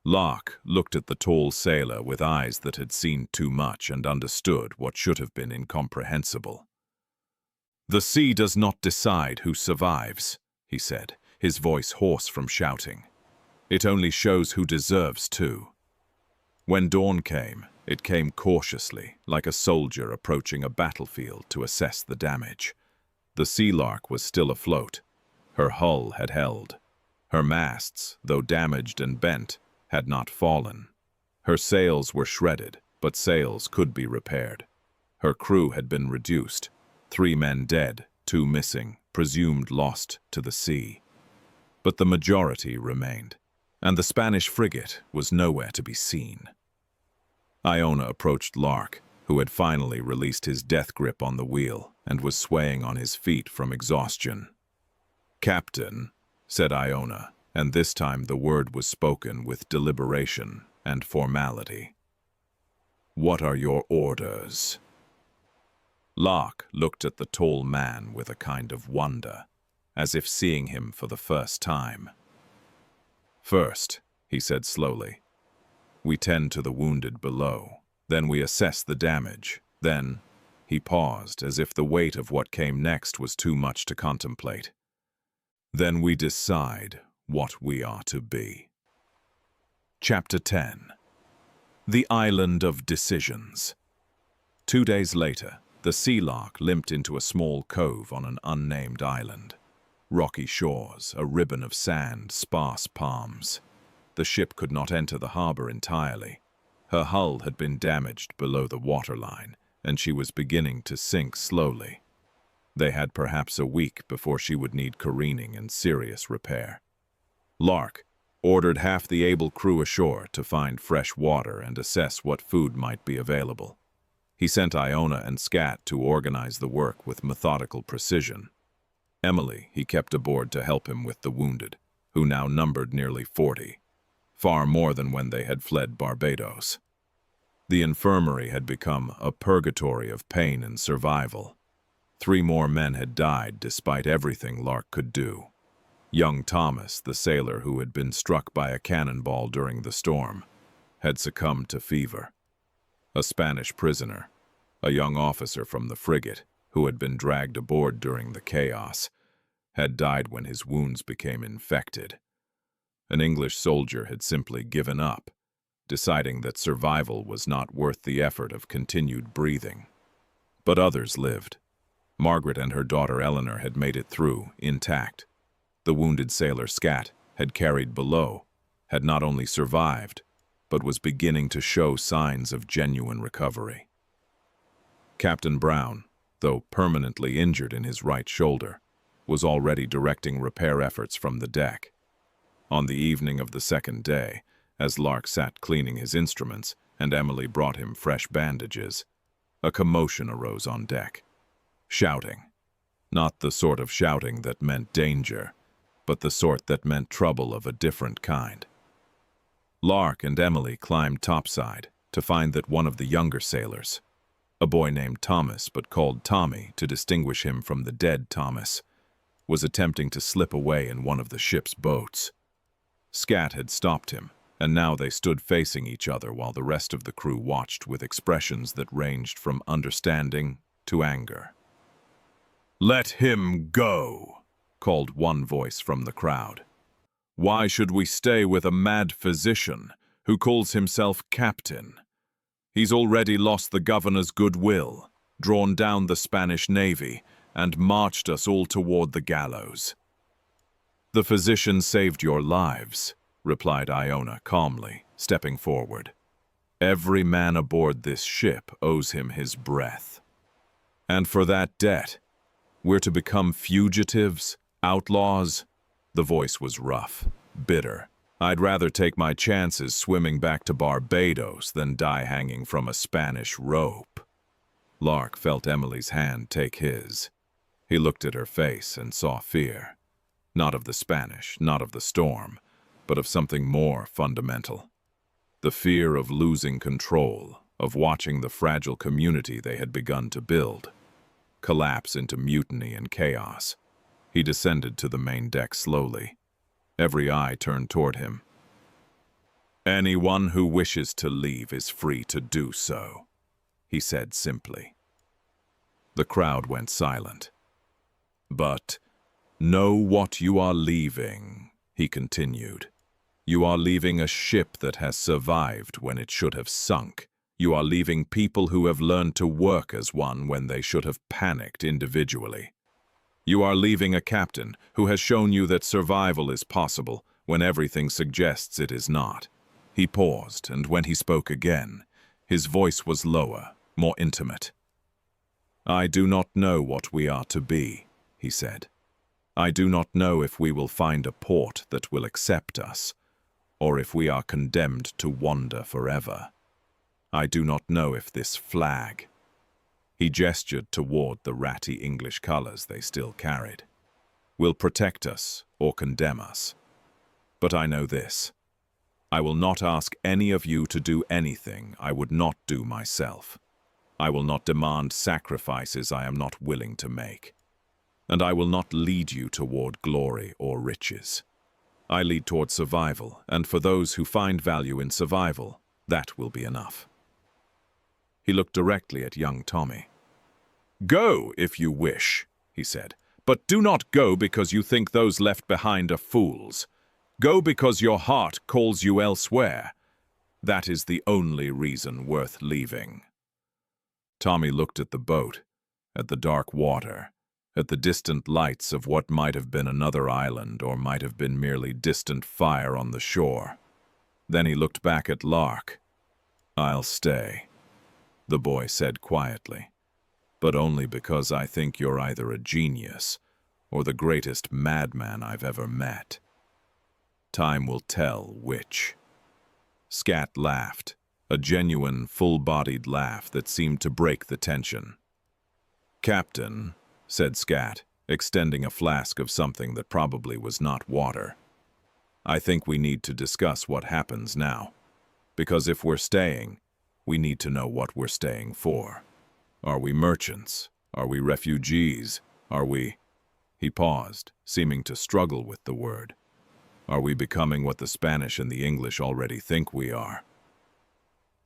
Lark looked at the tall sailor with eyes that had seen too much and understood what should have been incomprehensible. "The sea does not decide who survives," he said, his voice hoarse from shouting. "It only shows who deserves to." When dawn came, it came cautiously, like a soldier approaching a battlefield to assess the damage. The Sea Lark was still afloat. Her hull had held. Her masts, though damaged and bent, had not fallen. Her sails were shredded, but sails could be repaired. Her crew had been reduced. 3 men dead, 2 missing, presumed lost to the sea. But the majority remained, and the Spanish frigate was nowhere to be seen. Iona approached Lark, who had finally released his death grip on the wheel and was swaying on his feet from exhaustion. "Captain," said Iona, and this time the word was spoken with deliberation and formality. "What are your orders?" Lark looked at the tall man with a kind of wonder, as if seeing him for the first time. "First," he said slowly, "we tend to the wounded below. Then we assess the damage. Then," he paused, as if the weight of what came next was too much to contemplate. "Then we decide what we are to be." Chapter 10. The Island of Decisions. 2 days later, the Sea Lark limped into a small cove on an unnamed island. Rocky shores, a ribbon of sand, sparse palms. The ship could not enter the harbor entirely. Her hull had been damaged below the waterline, and she was beginning to sink slowly. They had perhaps a week before she would need careening and serious repair. Lark ordered half the able crew ashore to find fresh water and assess what food might be available. He sent Iona and Scat to organize the work with methodical precision. Emily he kept aboard to help him with the wounded, who now numbered nearly 40, far more than when they had fled Barbados. The infirmary had become a purgatory of pain and survival. 3 more men had died despite everything Lark could do. Young Thomas, the sailor who had been struck by a cannonball during the storm, had succumbed to fever. A Spanish prisoner, a young officer from the frigate, who had been dragged aboard during the chaos, had died when his wounds became infected. An English soldier had simply given up, deciding that survival was not worth the effort of continued breathing. But others lived. Margaret and her daughter Eleanor had made it through, intact. The wounded sailor Scat had carried below, had not only survived, but was beginning to show signs of genuine recovery. Captain Brown, though permanently injured in his right shoulder, was already directing repair efforts from the deck. On the evening of the second day, as Lark sat cleaning his instruments and Emily brought him fresh bandages, a commotion arose on deck. Shouting. Not the sort of shouting that meant danger, but the sort that meant trouble of a different kind. Lark and Emily climbed topside to find that one of the younger sailors, a boy named Thomas but called Tommy to distinguish him from the dead Thomas, was attempting to slip away in one of the ship's boats. Scat had stopped him, and now they stood facing each other while the rest of the crew watched with expressions that ranged from understanding to anger. "Let him go," called one voice from the crowd. "Why should we stay with a mad physician who calls himself captain? He's already lost the governor's goodwill, drawn down the Spanish navy, and marched us all toward the gallows." "The physician saved your lives," replied Iona calmly, stepping forward. "Every man aboard this ship owes him his breath. And for that debt, we're to become fugitives, outlaws?" The voice was rough, bitter. "I'd rather take my chances swimming back to Barbados than die hanging from a Spanish rope." Lark felt Emily's hand take his. He looked at her face and saw fear. Not of the Spanish, not of the storm, but of something more fundamental. The fear of losing control, of watching the fragile community they had begun to build collapse into mutiny and chaos. He descended to the main deck slowly. Every eye turned toward him. "Anyone who wishes to leave is free to do so," he said simply. The crowd went silent. "But know what you are leaving," he continued. "You are leaving a ship that has survived when it should have sunk. You are leaving people who have learned to work as one when they should have panicked individually. You are leaving a captain who has shown you that survival is possible when everything suggests it is not." He paused, and when he spoke again, his voice was lower, more intimate. "I do not know what we are to be," he said. "I do not know if we will find a port that will accept us, or if we are condemned to wander forever. I do not know if this flag—" He gestured toward the ratty English colors they still carried. "Will protect us or condemn us. But I know this. I will not ask any of you to do anything I would not do myself. I will not demand sacrifices I am not willing to make. And I will not lead you toward glory or riches. I lead toward survival, and for those who find value in survival, that will be enough." He looked directly at young Tommy. "Go if you wish," he said, "but do not go because you think those left behind are fools. Go because your heart calls you elsewhere. That is the only reason worth leaving." Tommy looked at the boat, at the dark water, at the distant lights of what might have been another island or might have been merely distant fire on the shore. Then he looked back at Lark. "I'll stay," the boy said quietly, "but only because I think you're either a genius or the greatest madman I've ever met. Time will tell which." Scat laughed, a genuine, full-bodied laugh that seemed to break the tension. "Captain," said Scat, extending a flask of something that probably was not water, "I think we need to discuss what happens now. Because if we're staying, we need to know what we're staying for. Are we merchants? Are we refugees? Are we—" He paused, seeming to struggle with the word. "Are we becoming what the Spanish and the English already think we are?"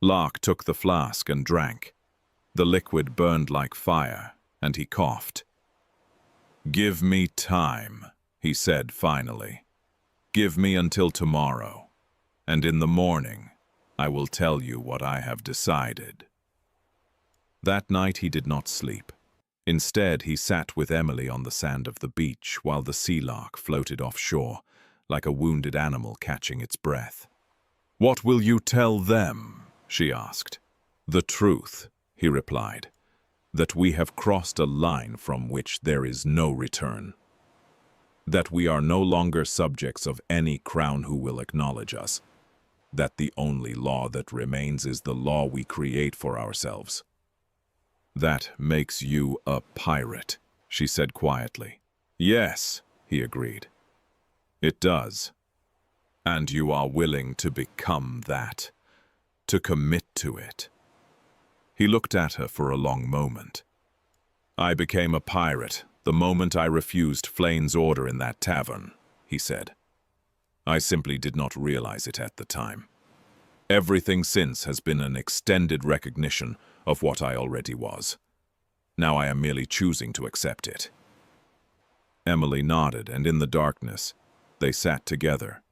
Lark took the flask and drank. The liquid burned like fire, and he coughed. "Give me time," he said finally. "Give me until tomorrow, and in the morning I will tell you what I have decided." That night he did not sleep. Instead, he sat with Emily on the sand of the beach while the sea lark floated offshore, like a wounded animal catching its breath. "What will you tell them?" she asked. "The truth," he replied, "that we have crossed a line from which there is no return. That we are no longer subjects of any crown who will acknowledge us. That the only law that remains is the law we create for ourselves." "That makes you a pirate," she said quietly. "Yes," he agreed. "It does. And you are willing to become that, to commit to it." He looked at her for a long moment. "I became a pirate the moment I refused Flayn's order in that tavern," he said. "I simply did not realize it at the time. Everything since has been an extended recognition of what I already was. Now I am merely choosing to accept it." Emily nodded, and in the darkness, they sat together,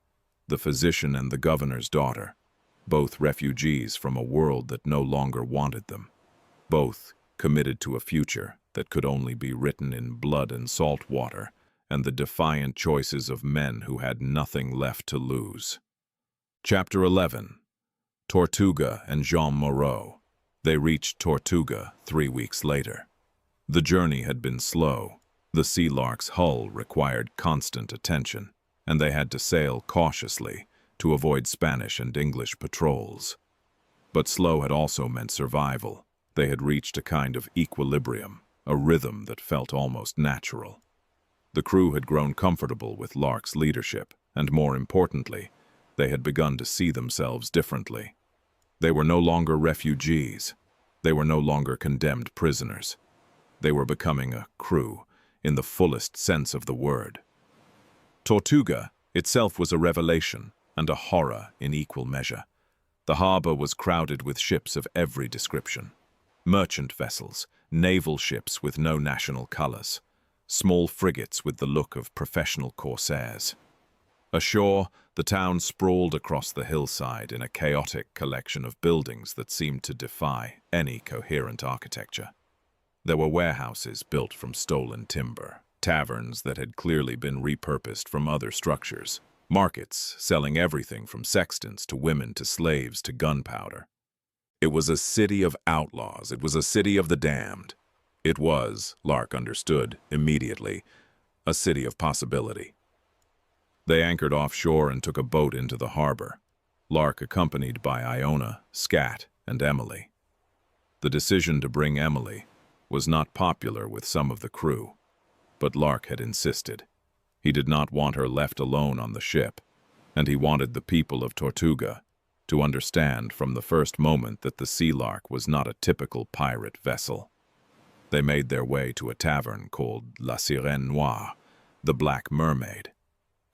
the physician and the governor's daughter, both refugees from a world that no longer wanted them, both committed to a future that could only be written in blood and salt water and the defiant choices of men who had nothing left to lose. Chapter 11. Tortuga and Jean Moreau. They reached Tortuga 3 weeks later. The journey had been slow. The Sea Lark's hull required constant attention, and they had to sail cautiously to avoid Spanish and English patrols. But slow had also meant survival. They had reached a kind of equilibrium, a rhythm that felt almost natural. The crew had grown comfortable with Lark's leadership, and more importantly, they had begun to see themselves differently. They were no longer refugees. They were no longer condemned prisoners. They were becoming a crew, in the fullest sense of the word. Tortuga itself was a revelation and a horror in equal measure. The harbor was crowded with ships of every description. Merchant vessels, naval ships with no national colors, small frigates with the look of professional corsairs. Ashore, the town sprawled across the hillside in a chaotic collection of buildings that seemed to defy any coherent architecture. There were warehouses built from stolen timber, taverns that had clearly been repurposed from other structures, markets selling everything from sextants to women to slaves to gunpowder. It was a city of outlaws. It was a city of the damned. It was, Lark understood immediately, a city of possibility. They anchored offshore and took a boat into the harbor, Lark accompanied by Iona, Scat, and Emily. The decision to bring Emily was not popular with some of the crew, but Lark had insisted. He did not want her left alone on the ship, and he wanted the people of Tortuga to understand from the first moment that the Sea Lark was not a typical pirate vessel. They made their way to a tavern called La Sirène Noire, the Black Mermaid.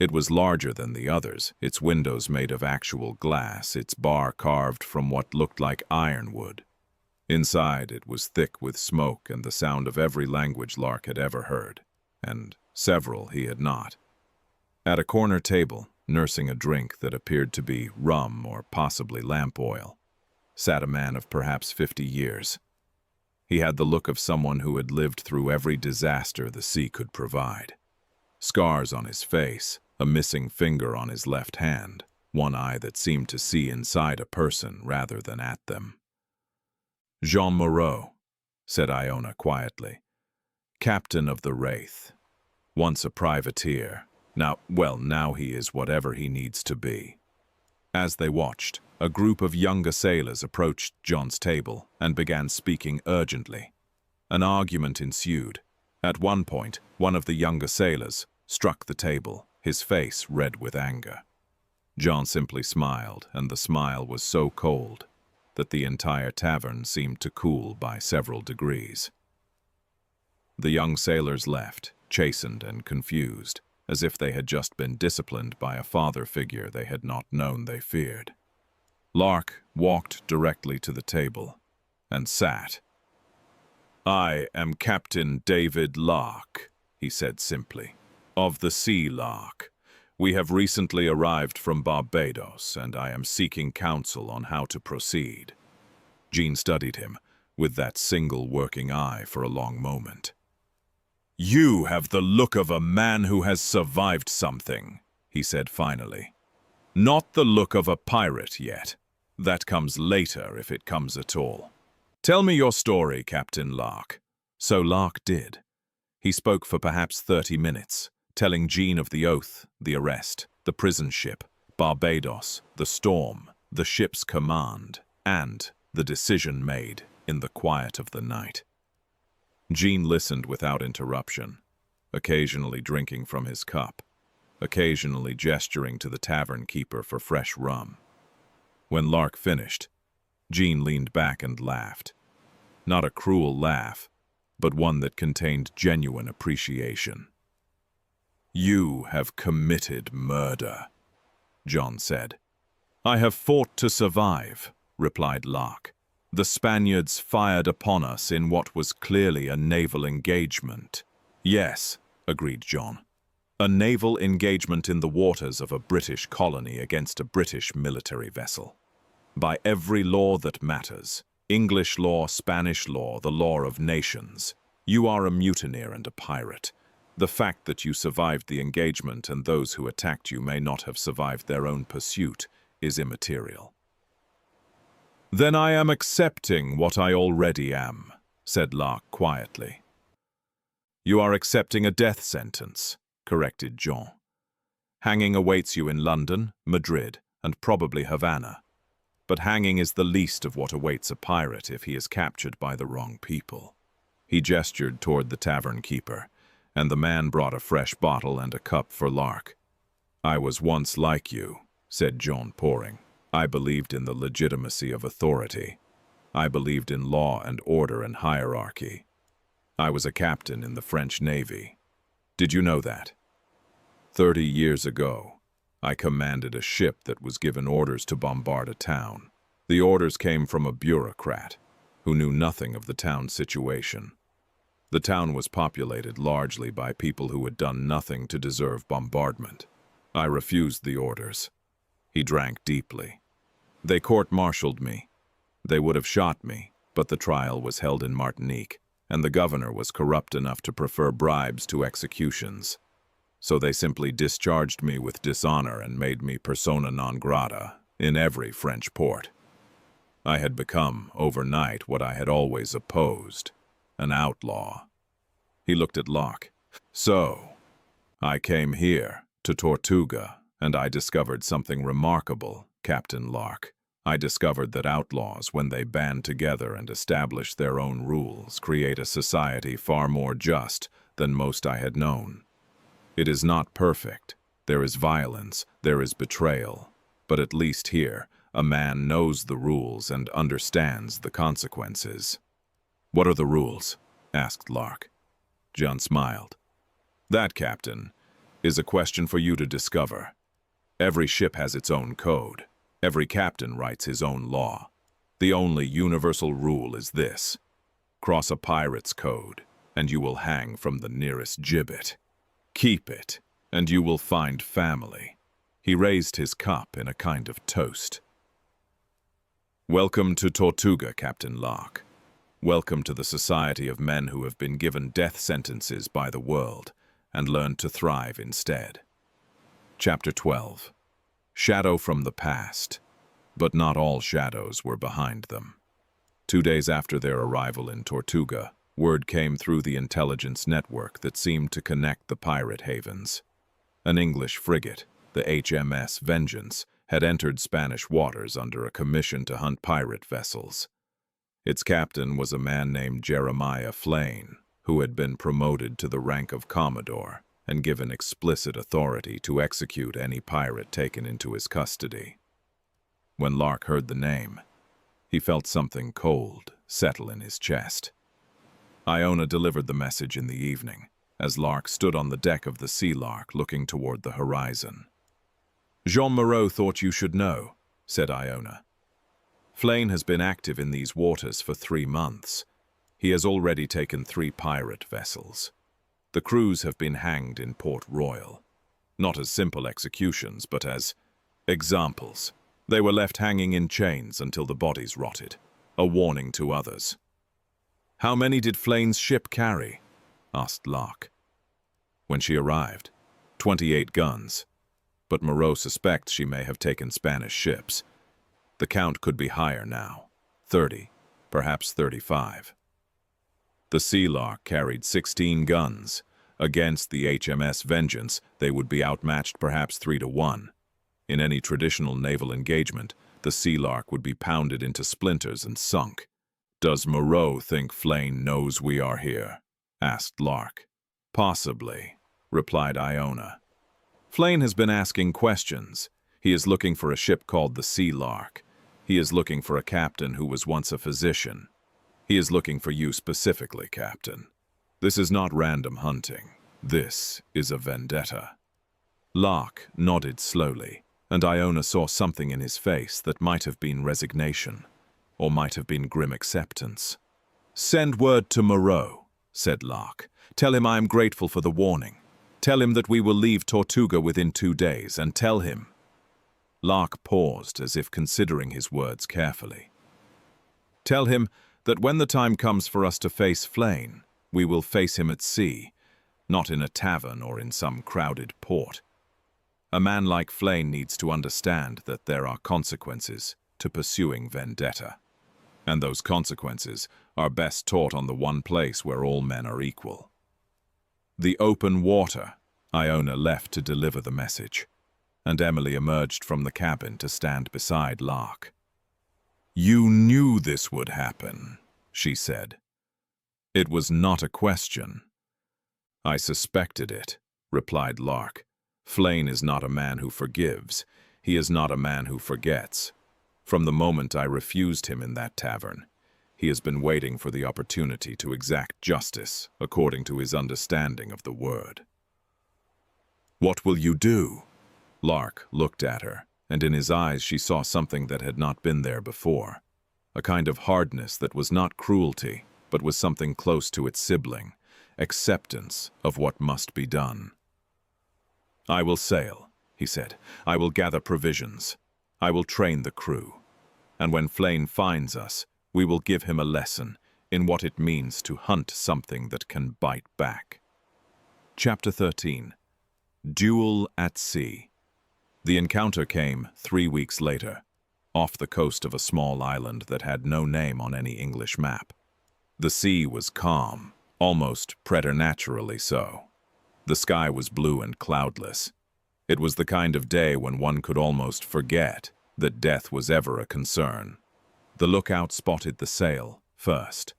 It was larger than the others, its windows made of actual glass, its bar carved from what looked like ironwood. Inside, it was thick with smoke and the sound of every language Lark had ever heard, and several he had not. At a corner table, nursing a drink that appeared to be rum or possibly lamp oil, sat a man of perhaps 50 years. He had the look of someone who had lived through every disaster the sea could provide. Scars on his face, a missing finger on his left hand, one eye that seemed to see inside a person rather than at them. "Jean Moreau," said Iona quietly, "captain of the Wraith. Once a privateer. Now he is whatever he needs to be." As they watched, a group of younger sailors approached John's table and began speaking urgently. An argument ensued. At one point, one of the younger sailors struck the table, his face red with anger. John simply smiled, and the smile was so cold that the entire tavern seemed to cool by several degrees. The young sailors left, chastened and confused, as if they had just been disciplined by a father figure they had not known they feared. Lark walked directly to the table and sat. "I am Captain David Lark," he said simply, "of the Sea Lark. We have recently arrived from Barbados, and I am seeking counsel on how to proceed." Jean studied him, with that single working eye for a long moment. "You have the look of a man who has survived something," he said finally. "Not the look of a pirate yet. That comes later, if it comes at all. Tell me your story, Captain Lark." So Lark did. He spoke for perhaps 30 minutes, telling Jean of the oath, the arrest, the prison ship, Barbados, the storm, the ship's command, and the decision made in the quiet of the night. Jean listened without interruption, occasionally drinking from his cup, occasionally gesturing to the tavern keeper for fresh rum. When Lark finished, Jean leaned back and laughed. Not a cruel laugh, but one that contained genuine appreciation. "You have committed murder," John said. "I have fought to survive," replied Lark. "The Spaniards fired upon us in what was clearly a naval engagement." "Yes," agreed John. "A naval engagement in the waters of a British colony against a British military vessel. By every law that matters, English law, Spanish law, the law of nations, you are a mutineer and a pirate. The fact that you survived the engagement and those who attacked you may not have survived their own pursuit is immaterial." "Then I am accepting what I already am," said Lark quietly. "You are accepting a death sentence," corrected Jean. "Hanging awaits you in London, Madrid, and probably Havana. But hanging is the least of what awaits a pirate if he is captured by the wrong people." He gestured toward the tavern keeper, and the man brought a fresh bottle and a cup for Lark. "I was once like you," said Jean, pouring. "I believed in the legitimacy of authority. I believed in law and order and hierarchy. I was a captain in the French Navy. Did you know that? 30 years ago, I commanded a ship that was given orders to bombard a town. The orders came from a bureaucrat who knew nothing of the town's situation. The town was populated largely by people who had done nothing to deserve bombardment. I refused the orders." He drank deeply. "They court-martialed me. They would have shot me, but the trial was held in Martinique, and the governor was corrupt enough to prefer bribes to executions. So they simply discharged me with dishonor and made me persona non grata in every French port. I had become, overnight, what I had always opposed, an outlaw." He looked at Lark. "So, I came here to Tortuga, and I discovered something remarkable, Captain Lark. I discovered that outlaws, when they band together and establish their own rules, create a society far more just than most I had known. It is not perfect. There is violence, there is betrayal. But at least here, a man knows the rules and understands the consequences. "What are the rules?" asked Lark. John smiled. "That, Captain, is a question for you to discover. Every ship has its own code. Every captain writes his own law. The only universal rule is this: cross a pirate's code, and you will hang from the nearest gibbet. Keep it, and you will find family." He raised his cup in a kind of toast. "Welcome to Tortuga, Captain Lark. Welcome to the society of men who have been given death sentences by the world and learned to thrive instead." Chapter 12. Shadow from the past. But not all shadows were behind them. 2 days after their arrival in Tortuga, word came through the intelligence network that seemed to connect the pirate havens. An English frigate, the HMS Vengeance, had entered Spanish waters under a commission to hunt pirate vessels. Its captain was a man named Jeremiah Flane, who had been promoted to the rank of Commodore and given explicit authority to execute any pirate taken into his custody. When Lark heard the name, he felt something cold settle in his chest. Iona delivered the message in the evening, as Lark stood on the deck of the Sea Lark looking toward the horizon. "Jean Moreau thought you should know," said Iona. "Flane has been active in these waters for 3 months. He has already taken 3 pirate vessels. The crews have been hanged in Port Royal, not as simple executions, but as examples. They were left hanging in chains until the bodies rotted, a warning to others." "How many did Flane's ship carry?" asked Lark. When she arrived, 28 guns, but Moreau suspects she may have taken Spanish ships. The count could be higher now, 30, perhaps 35. The Sea Lark carried 16 guns. Against the HMS Vengeance, they would be outmatched perhaps 3-1. In any traditional naval engagement, the Sea Lark would be pounded into splinters and sunk. "Does Moreau think Flane knows we are here?" asked Lark. "Possibly," replied Iona. "Flane has been asking questions. He is looking for a ship called the Sea Lark. He is looking for a captain who was once a physician. He is looking for you specifically, Captain. This is not random hunting. This is a vendetta." Lark nodded slowly, and Iona saw something in his face that might have been resignation, or might have been grim acceptance. "Send word to Moreau," said Lark. "Tell him I am grateful for the warning. Tell him that we will leave Tortuga within 2 days, and tell him—" Lark paused as if considering his words carefully. "Tell him that when the time comes for us to face Flane, we will face him at sea, not in a tavern or in some crowded port. A man like Flane needs to understand that there are consequences to pursuing vendetta, and those consequences are best taught on the one place where all men are equal." The open water. Iona left to deliver the message, and Emily emerged from the cabin to stand beside Lark. "You knew this would happen," she said. "It was not a question." "I suspected it," replied Lark. "Flane is not a man who forgives. He is not a man who forgets. From the moment I refused him in that tavern, he has been waiting for the opportunity to exact justice according to his understanding of the word." "What will you do?" Lark looked at her, and in his eyes she saw something that had not been there before, a kind of hardness that was not cruelty, but was something close to its sibling, acceptance of what must be done. "I will sail," he said. "I will gather provisions. I will train the crew. And when Flane finds us, we will give him a lesson in what it means to hunt something that can bite back." Chapter 13. Duel at Sea. The encounter came 3 weeks later, off the coast of a small island that had no name on any English map. The sea was calm, almost preternaturally so. The sky was blue and cloudless. It was the kind of day when one could almost forget that death was ever a concern. The lookout spotted the sail first.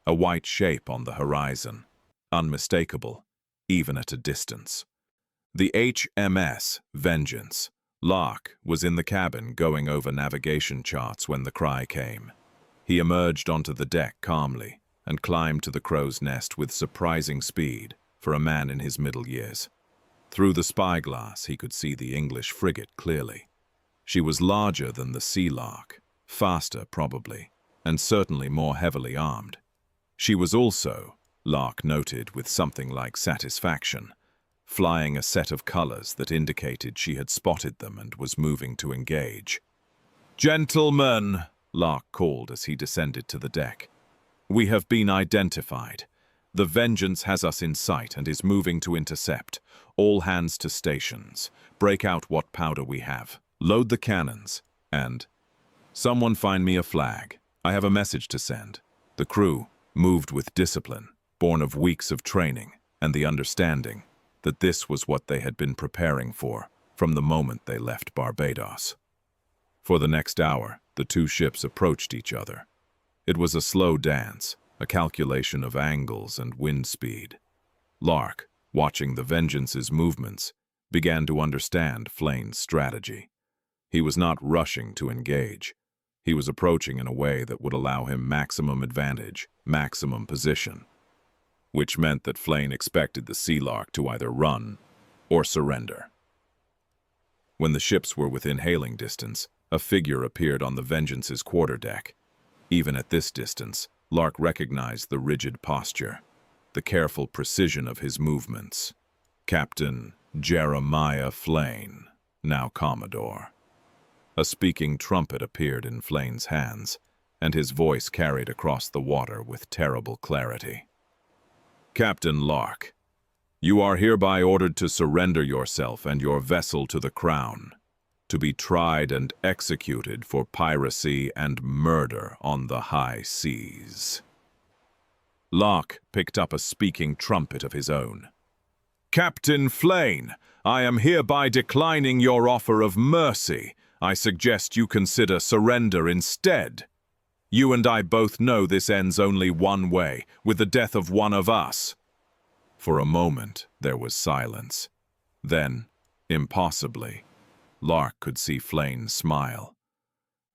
A white shape on the horizon, unmistakable, even at a distance. The HMS Vengeance. Lark was in the cabin going over navigation charts when the cry came. He emerged onto the deck calmly and climbed to the crow's nest with surprising speed for a man in his middle years. Through the spyglass, he could see the English frigate clearly. She was larger than the Sea Lark, faster probably, and certainly more heavily armed. She was also, Lark noted with something like satisfaction, flying a set of colors that indicated she had spotted them and was moving to engage. "Gentlemen," Lark called as he descended to the deck, "we have been identified. The Vengeance has us in sight and is moving to intercept. All hands to stations. Break out what powder we have. Load the cannons. And someone find me a flag. I have a message to send." The crew moved with discipline, born of weeks of training and the understanding that this was what they had been preparing for from the moment they left Barbados. For the next hour, the two ships approached each other. It was a slow dance, a calculation of angles and wind speed. Lark, watching the Vengeance's movements, began to understand Flane's strategy. He was not rushing to engage. He was approaching in a way that would allow him maximum advantage, maximum position, which meant that Flane expected the Sea Lark to either run or surrender. When the ships were within hailing distance, a figure appeared on the Vengeance's quarterdeck. Even at this distance, Lark recognized the rigid posture, the careful precision of his movements. Captain Jeremiah Flane, now Commodore. A speaking trumpet appeared in Flane's hands, and his voice carried across the water with terrible clarity. "Captain Lark, you are hereby ordered to surrender yourself and your vessel to the Crown, to be tried and executed for piracy and murder on the high seas." Lark picked up a speaking trumpet of his own. "Captain Flane, I am hereby declining your offer of mercy. I suggest you consider surrender instead. You and I both know this ends only one way, with the death of one of us." For a moment, there was silence. Then, impossibly, Lark could see Flane smile.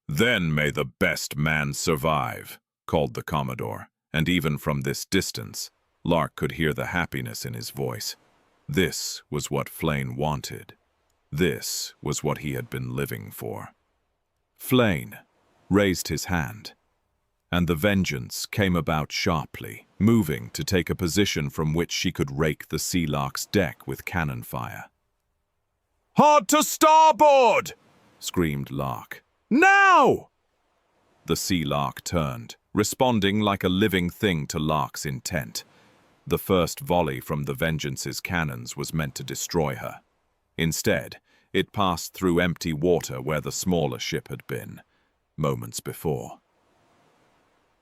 "Then may the best man survive," called the Commodore, and even from this distance, Lark could hear the happiness in his voice. This was what Flane wanted. This was what he had been living for. Flane raised his hand, and the Vengeance came about sharply, moving to take a position from which she could rake the Sea Lark's deck with cannon fire. "Hard to starboard!" screamed Lark. "Now!" The Sea Lark turned, responding like a living thing to Lark's intent. The first volley from the Vengeance's cannons was meant to destroy her. Instead, it passed through empty water where the smaller ship had been, moments before.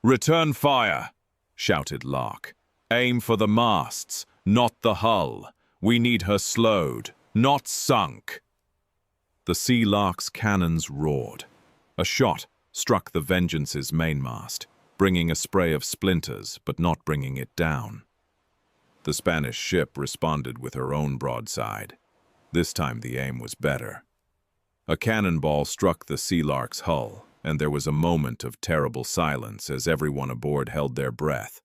"Return fire!" shouted Lark. "Aim for the masts, not the hull. We need her slowed, not sunk." The Sea Lark's cannons roared. A shot struck the Vengeance's mainmast, bringing a spray of splinters but not bringing it down. The Spanish ship responded with her own broadside. This time the aim was better. A cannonball struck the Sea Lark's hull, and there was a moment of terrible silence as everyone aboard held their breath,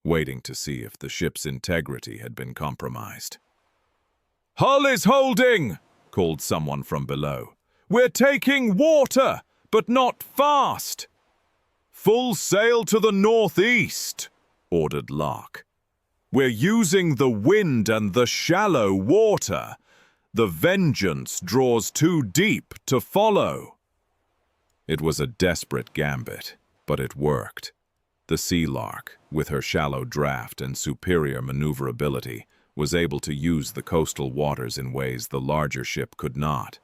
waiting to see if the ship's integrity had been compromised. "Hull is holding!" called someone from below. "We're taking water, but not fast!" "Full sail to the northeast," ordered Lark. "We're using the wind and the shallow water. The Vengeance draws too deep to follow." It was a desperate gambit, but it worked. The Sea Lark, with her shallow draft and superior maneuverability, was able to use the coastal waters in ways the larger ship could not.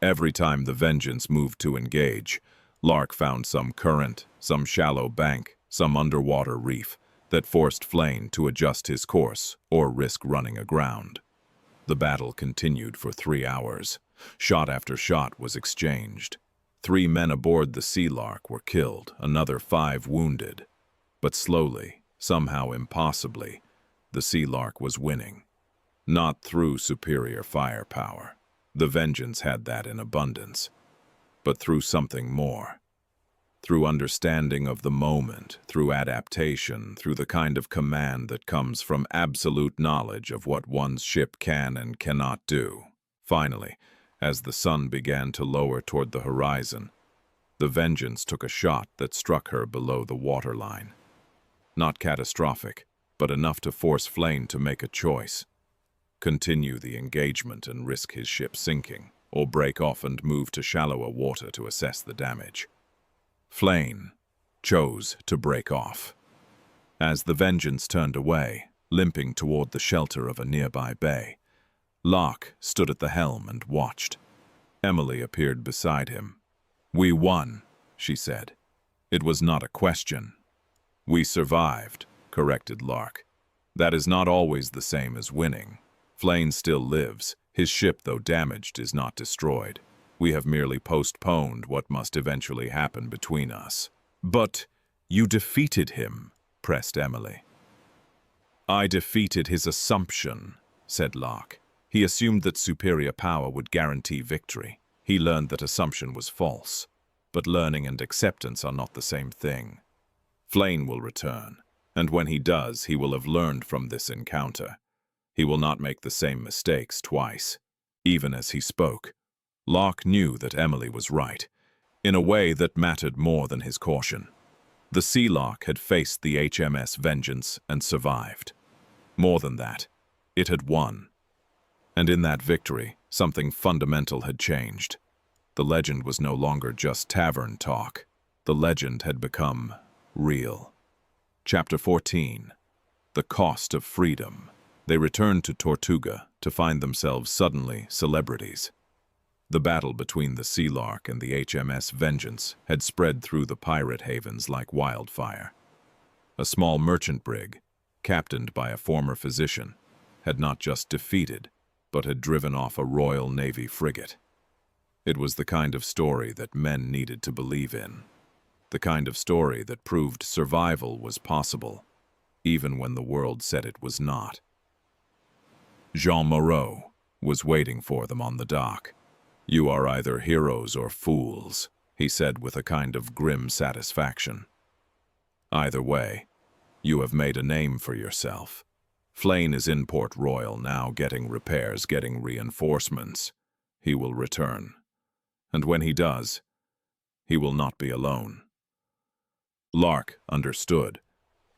Every time the Vengeance moved to engage, Lark found some current, some shallow bank, some underwater reef that forced Flane to adjust his course or risk running aground. The battle continued for 3 hours. Shot after shot was exchanged. 3 men aboard the Sea Lark were killed, another 5 wounded. But slowly, somehow impossibly, the Sea Lark was winning. Not through superior firepower. The Vengeance had that in abundance. But through something more. Through understanding of the moment, through adaptation, through the kind of command that comes from absolute knowledge of what one's ship can and cannot do. Finally, as the sun began to lower toward the horizon, the Vengeance took a shot that struck her below the waterline. Not catastrophic, but enough to force Flane to make a choice. Continue the engagement and risk his ship sinking, or break off and move to shallower water to assess the damage. Flane chose to break off. As the Vengeance turned away, limping toward the shelter of a nearby bay, Lark stood at the helm and watched. Emily appeared beside him. "We won," she said. "It was not a question." "We survived," corrected Lark. "That is not always the same as winning. Flane still lives. His ship, though damaged, is not destroyed. We have merely postponed what must eventually happen between us." "But you defeated him," pressed Emily. "I defeated his assumption," said Lark. "He assumed that superior power would guarantee victory. He learned that assumption was false. But learning and acceptance are not the same thing. Flane will return, and when he does, he will have learned from this encounter. He will not make the same mistakes twice." Even as he spoke, Lark knew that Emily was right, in a way that mattered more than his caution. The Sea Lark had faced the HMS Vengeance and survived. More than that, it had won. And in that victory, something fundamental had changed. The legend was no longer just tavern talk. The legend had become real. Chapter 14. The Cost of Freedom. They returned to Tortuga to find themselves suddenly celebrities. The battle between the Sea Lark and the HMS Vengeance had spread through the pirate havens like wildfire. A small merchant brig, captained by a former physician, had not just defeated, but had driven off a Royal Navy frigate. It was the kind of story that men needed to believe in. The kind of story that proved survival was possible, even when the world said it was not. Jean Moreau was waiting for them on the dock. "You are either heroes or fools," he said with a kind of grim satisfaction. "Either way, you have made a name for yourself. Flane is in Port Royal now, getting repairs, getting reinforcements. He will return. And when he does, he will not be alone." Lark understood.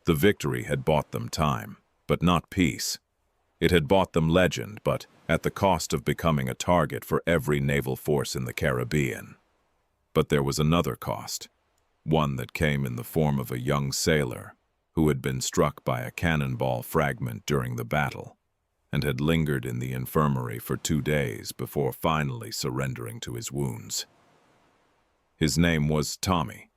The victory had bought them time, but not peace. It had bought them legend, but at the cost of becoming a target for every naval force in the Caribbean. But there was another cost, one that came in the form of a young sailor who had been struck by a cannonball fragment during the battle and had lingered in the infirmary for 2 days before finally surrendering to his wounds. His name was Tommy,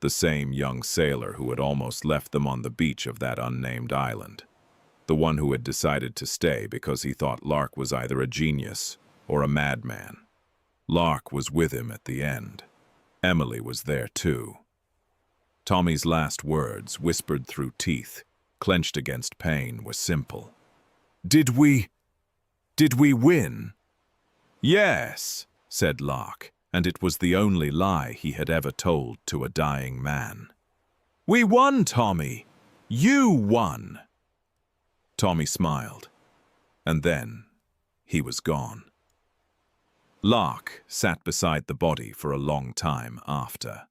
the same young sailor who had almost left them on the beach of that unnamed island. The one who had decided to stay because he thought Lark was either a genius or a madman. Lark was with him at the end. Emily was there too. Tommy's last words, whispered through teeth, clenched against pain, were simple. Did we win?" "Yes," said Lark, and it was the only lie he had ever told to a dying man. "We won, Tommy! You won!" Tommy smiled, and then he was gone. Lark sat beside the body for a long time after.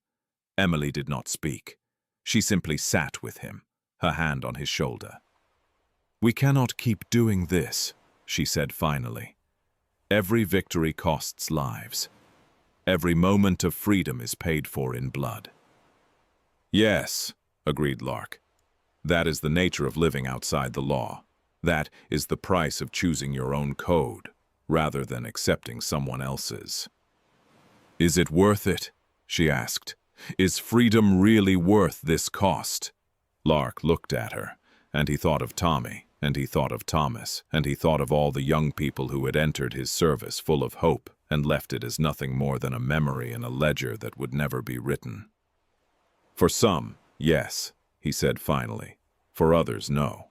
Emily did not speak. She simply sat with him, her hand on his shoulder. "We cannot keep doing this," she said finally. "Every victory costs lives. Every moment of freedom is paid for in blood." "Yes," agreed Lark. "That is the nature of living outside the law. That is the price of choosing your own code, rather than accepting someone else's." "Is it worth it?" she asked. "Is freedom really worth this cost?" Lark looked at her, and he thought of Tommy, And he thought of Thomas, and he thought of all the young people who had entered his service full of hope and left it as nothing more than a memory in a ledger that would never be written. For some, yes, he said finally. For others, no.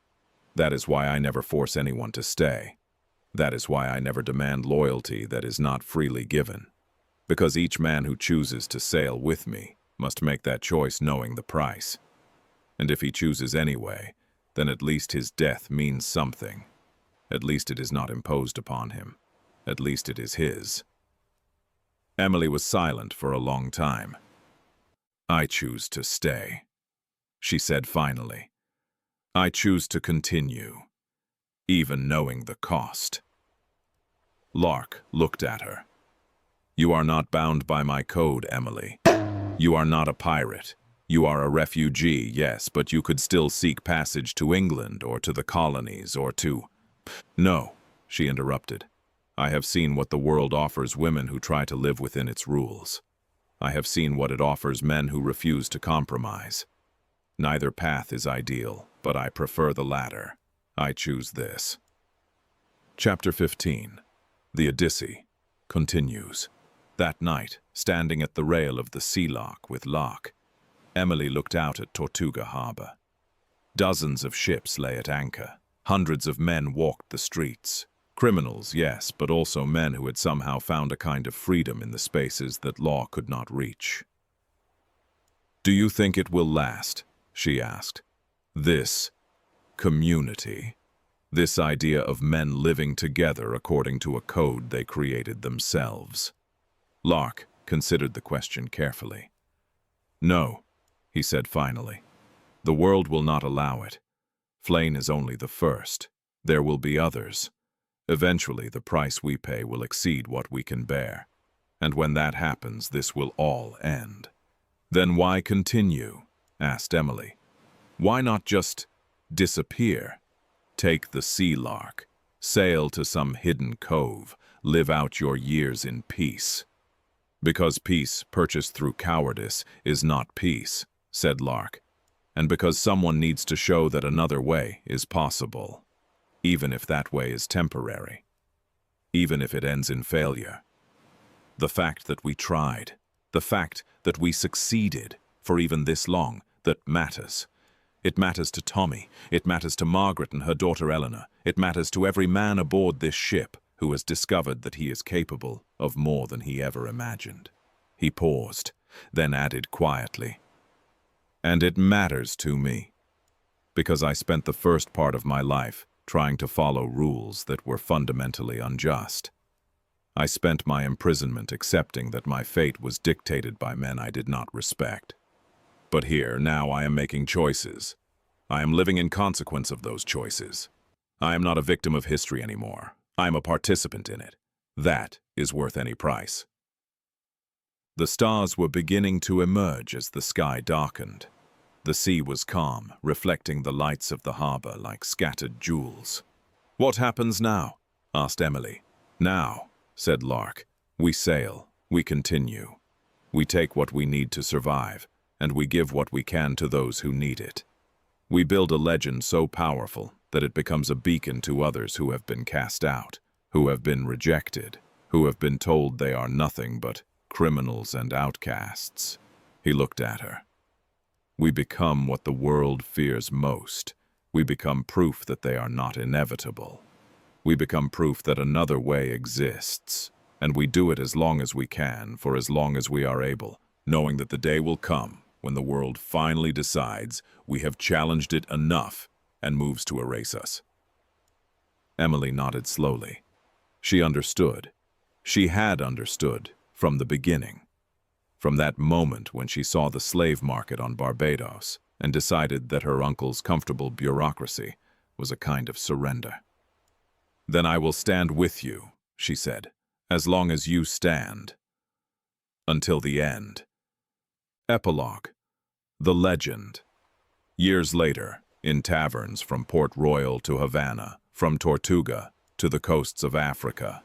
That is why I never force anyone to stay. That is why I never demand loyalty that is not freely given. Because each man who chooses to sail with me must make that choice knowing the price. And if he chooses anyway, then at least his death means something. At least it is not imposed upon him. At least it is his. Emily was silent for a long time. I choose to stay, she said finally. I choose to continue, even knowing the cost. Lark looked at her. You are not bound by my code, Emily. You are not a pirate. You are a refugee, yes, but you could still seek passage to England or to the colonies or to— No, she interrupted. I have seen what the world offers women who try to live within its rules. I have seen what it offers men who refuse to compromise. Neither path is ideal, but I prefer the latter. I choose this. Chapter 15. The Odyssey continues. That night, standing at the rail of the Sea Lock with Lark, Emily looked out at Tortuga Harbor. Dozens of ships lay at anchor. Hundreds of men walked the streets. Criminals, yes, but also men who had somehow found a kind of freedom in the spaces that law could not reach. Do you think it will last? She asked. This community, this idea of men living together according to a code they created themselves. Lark considered the question carefully. No, he said finally. The world will not allow it. Flane is only the first. There will be others. Eventually, the price we pay will exceed what we can bear. And when that happens, this will all end. Then why continue? Asked Emily. Why not just disappear? Take the Sea Lark, sail to some hidden cove, live out your years in peace. Because peace purchased through cowardice is not peace, said Lark, and because someone needs to show that another way is possible, even if that way is temporary, even if it ends in failure. The fact that we tried, the fact that we succeeded for even this long, that matters. It matters to Tommy, it matters to Margaret and her daughter Eleanor, it matters to every man aboard this ship who has discovered that he is capable of more than he ever imagined. He paused, then added quietly, and it matters to me, because I spent the first part of my life trying to follow rules that were fundamentally unjust. I spent my imprisonment accepting that my fate was dictated by men I did not respect. But here, now I am making choices. I am living in consequence of those choices. I am not a victim of history anymore. I am a participant in it. That is worth any price. The stars were beginning to emerge as the sky darkened. The sea was calm, reflecting the lights of the harbor like scattered jewels. What happens now? Asked Emily. Now, said Lark, we sail, we continue. We take what we need to survive, and we give what we can to those who need it. We build a legend so powerful that it becomes a beacon to others who have been cast out, who have been rejected, who have been told they are nothing but criminals and outcasts. He looked at her. We become what the world fears most. We become proof that they are not inevitable. We become proof that another way exists, and we do it as long as we can, for as long as we are able, knowing that the day will come when the world finally decides we have challenged it enough and moves to erase us. Emily nodded slowly. She understood. She had understood from the beginning. From that moment when she saw the slave market on Barbados and decided that her uncle's comfortable bureaucracy was a kind of surrender. Then I will stand with you, she said, as long as you stand. Until the end. Epilogue. The Legend. Years later, in taverns from Port Royal to Havana, from Tortuga to the coasts of Africa,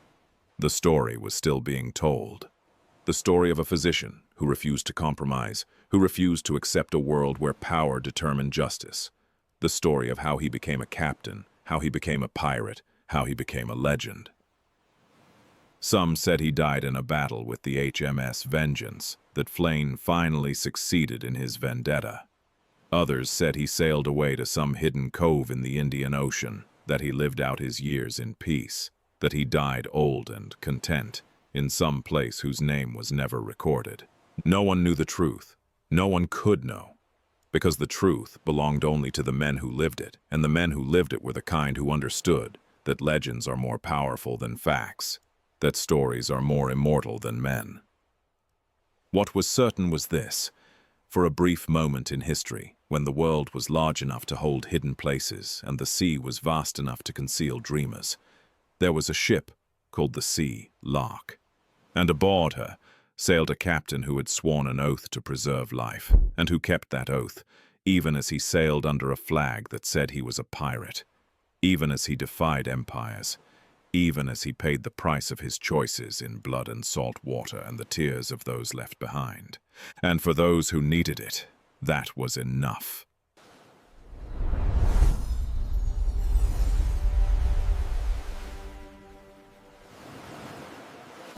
the story was still being told. The story of a physician who refused to compromise, who refused to accept a world where power determined justice. The story of how he became a captain, how he became a pirate, how he became a legend. Some said he died in a battle with the HMS Vengeance, that Flane finally succeeded in his vendetta. Others said he sailed away to some hidden cove in the Indian Ocean, that he lived out his years in peace, that he died old and content, in some place whose name was never recorded. No one knew the truth. No one could know, because the truth belonged only to the men who lived it, and the men who lived it were the kind who understood that legends are more powerful than facts, that stories are more immortal than men. What was certain was this: for a brief moment in history, when the world was large enough to hold hidden places and the sea was vast enough to conceal dreamers, there was a ship called the Sea Lark, and aboard her sailed a captain who had sworn an oath to preserve life, and who kept that oath, even as he sailed under a flag that said he was a pirate, even as he defied empires, even as he paid the price of his choices in blood and salt water and the tears of those left behind. And for those who needed it, that was enough.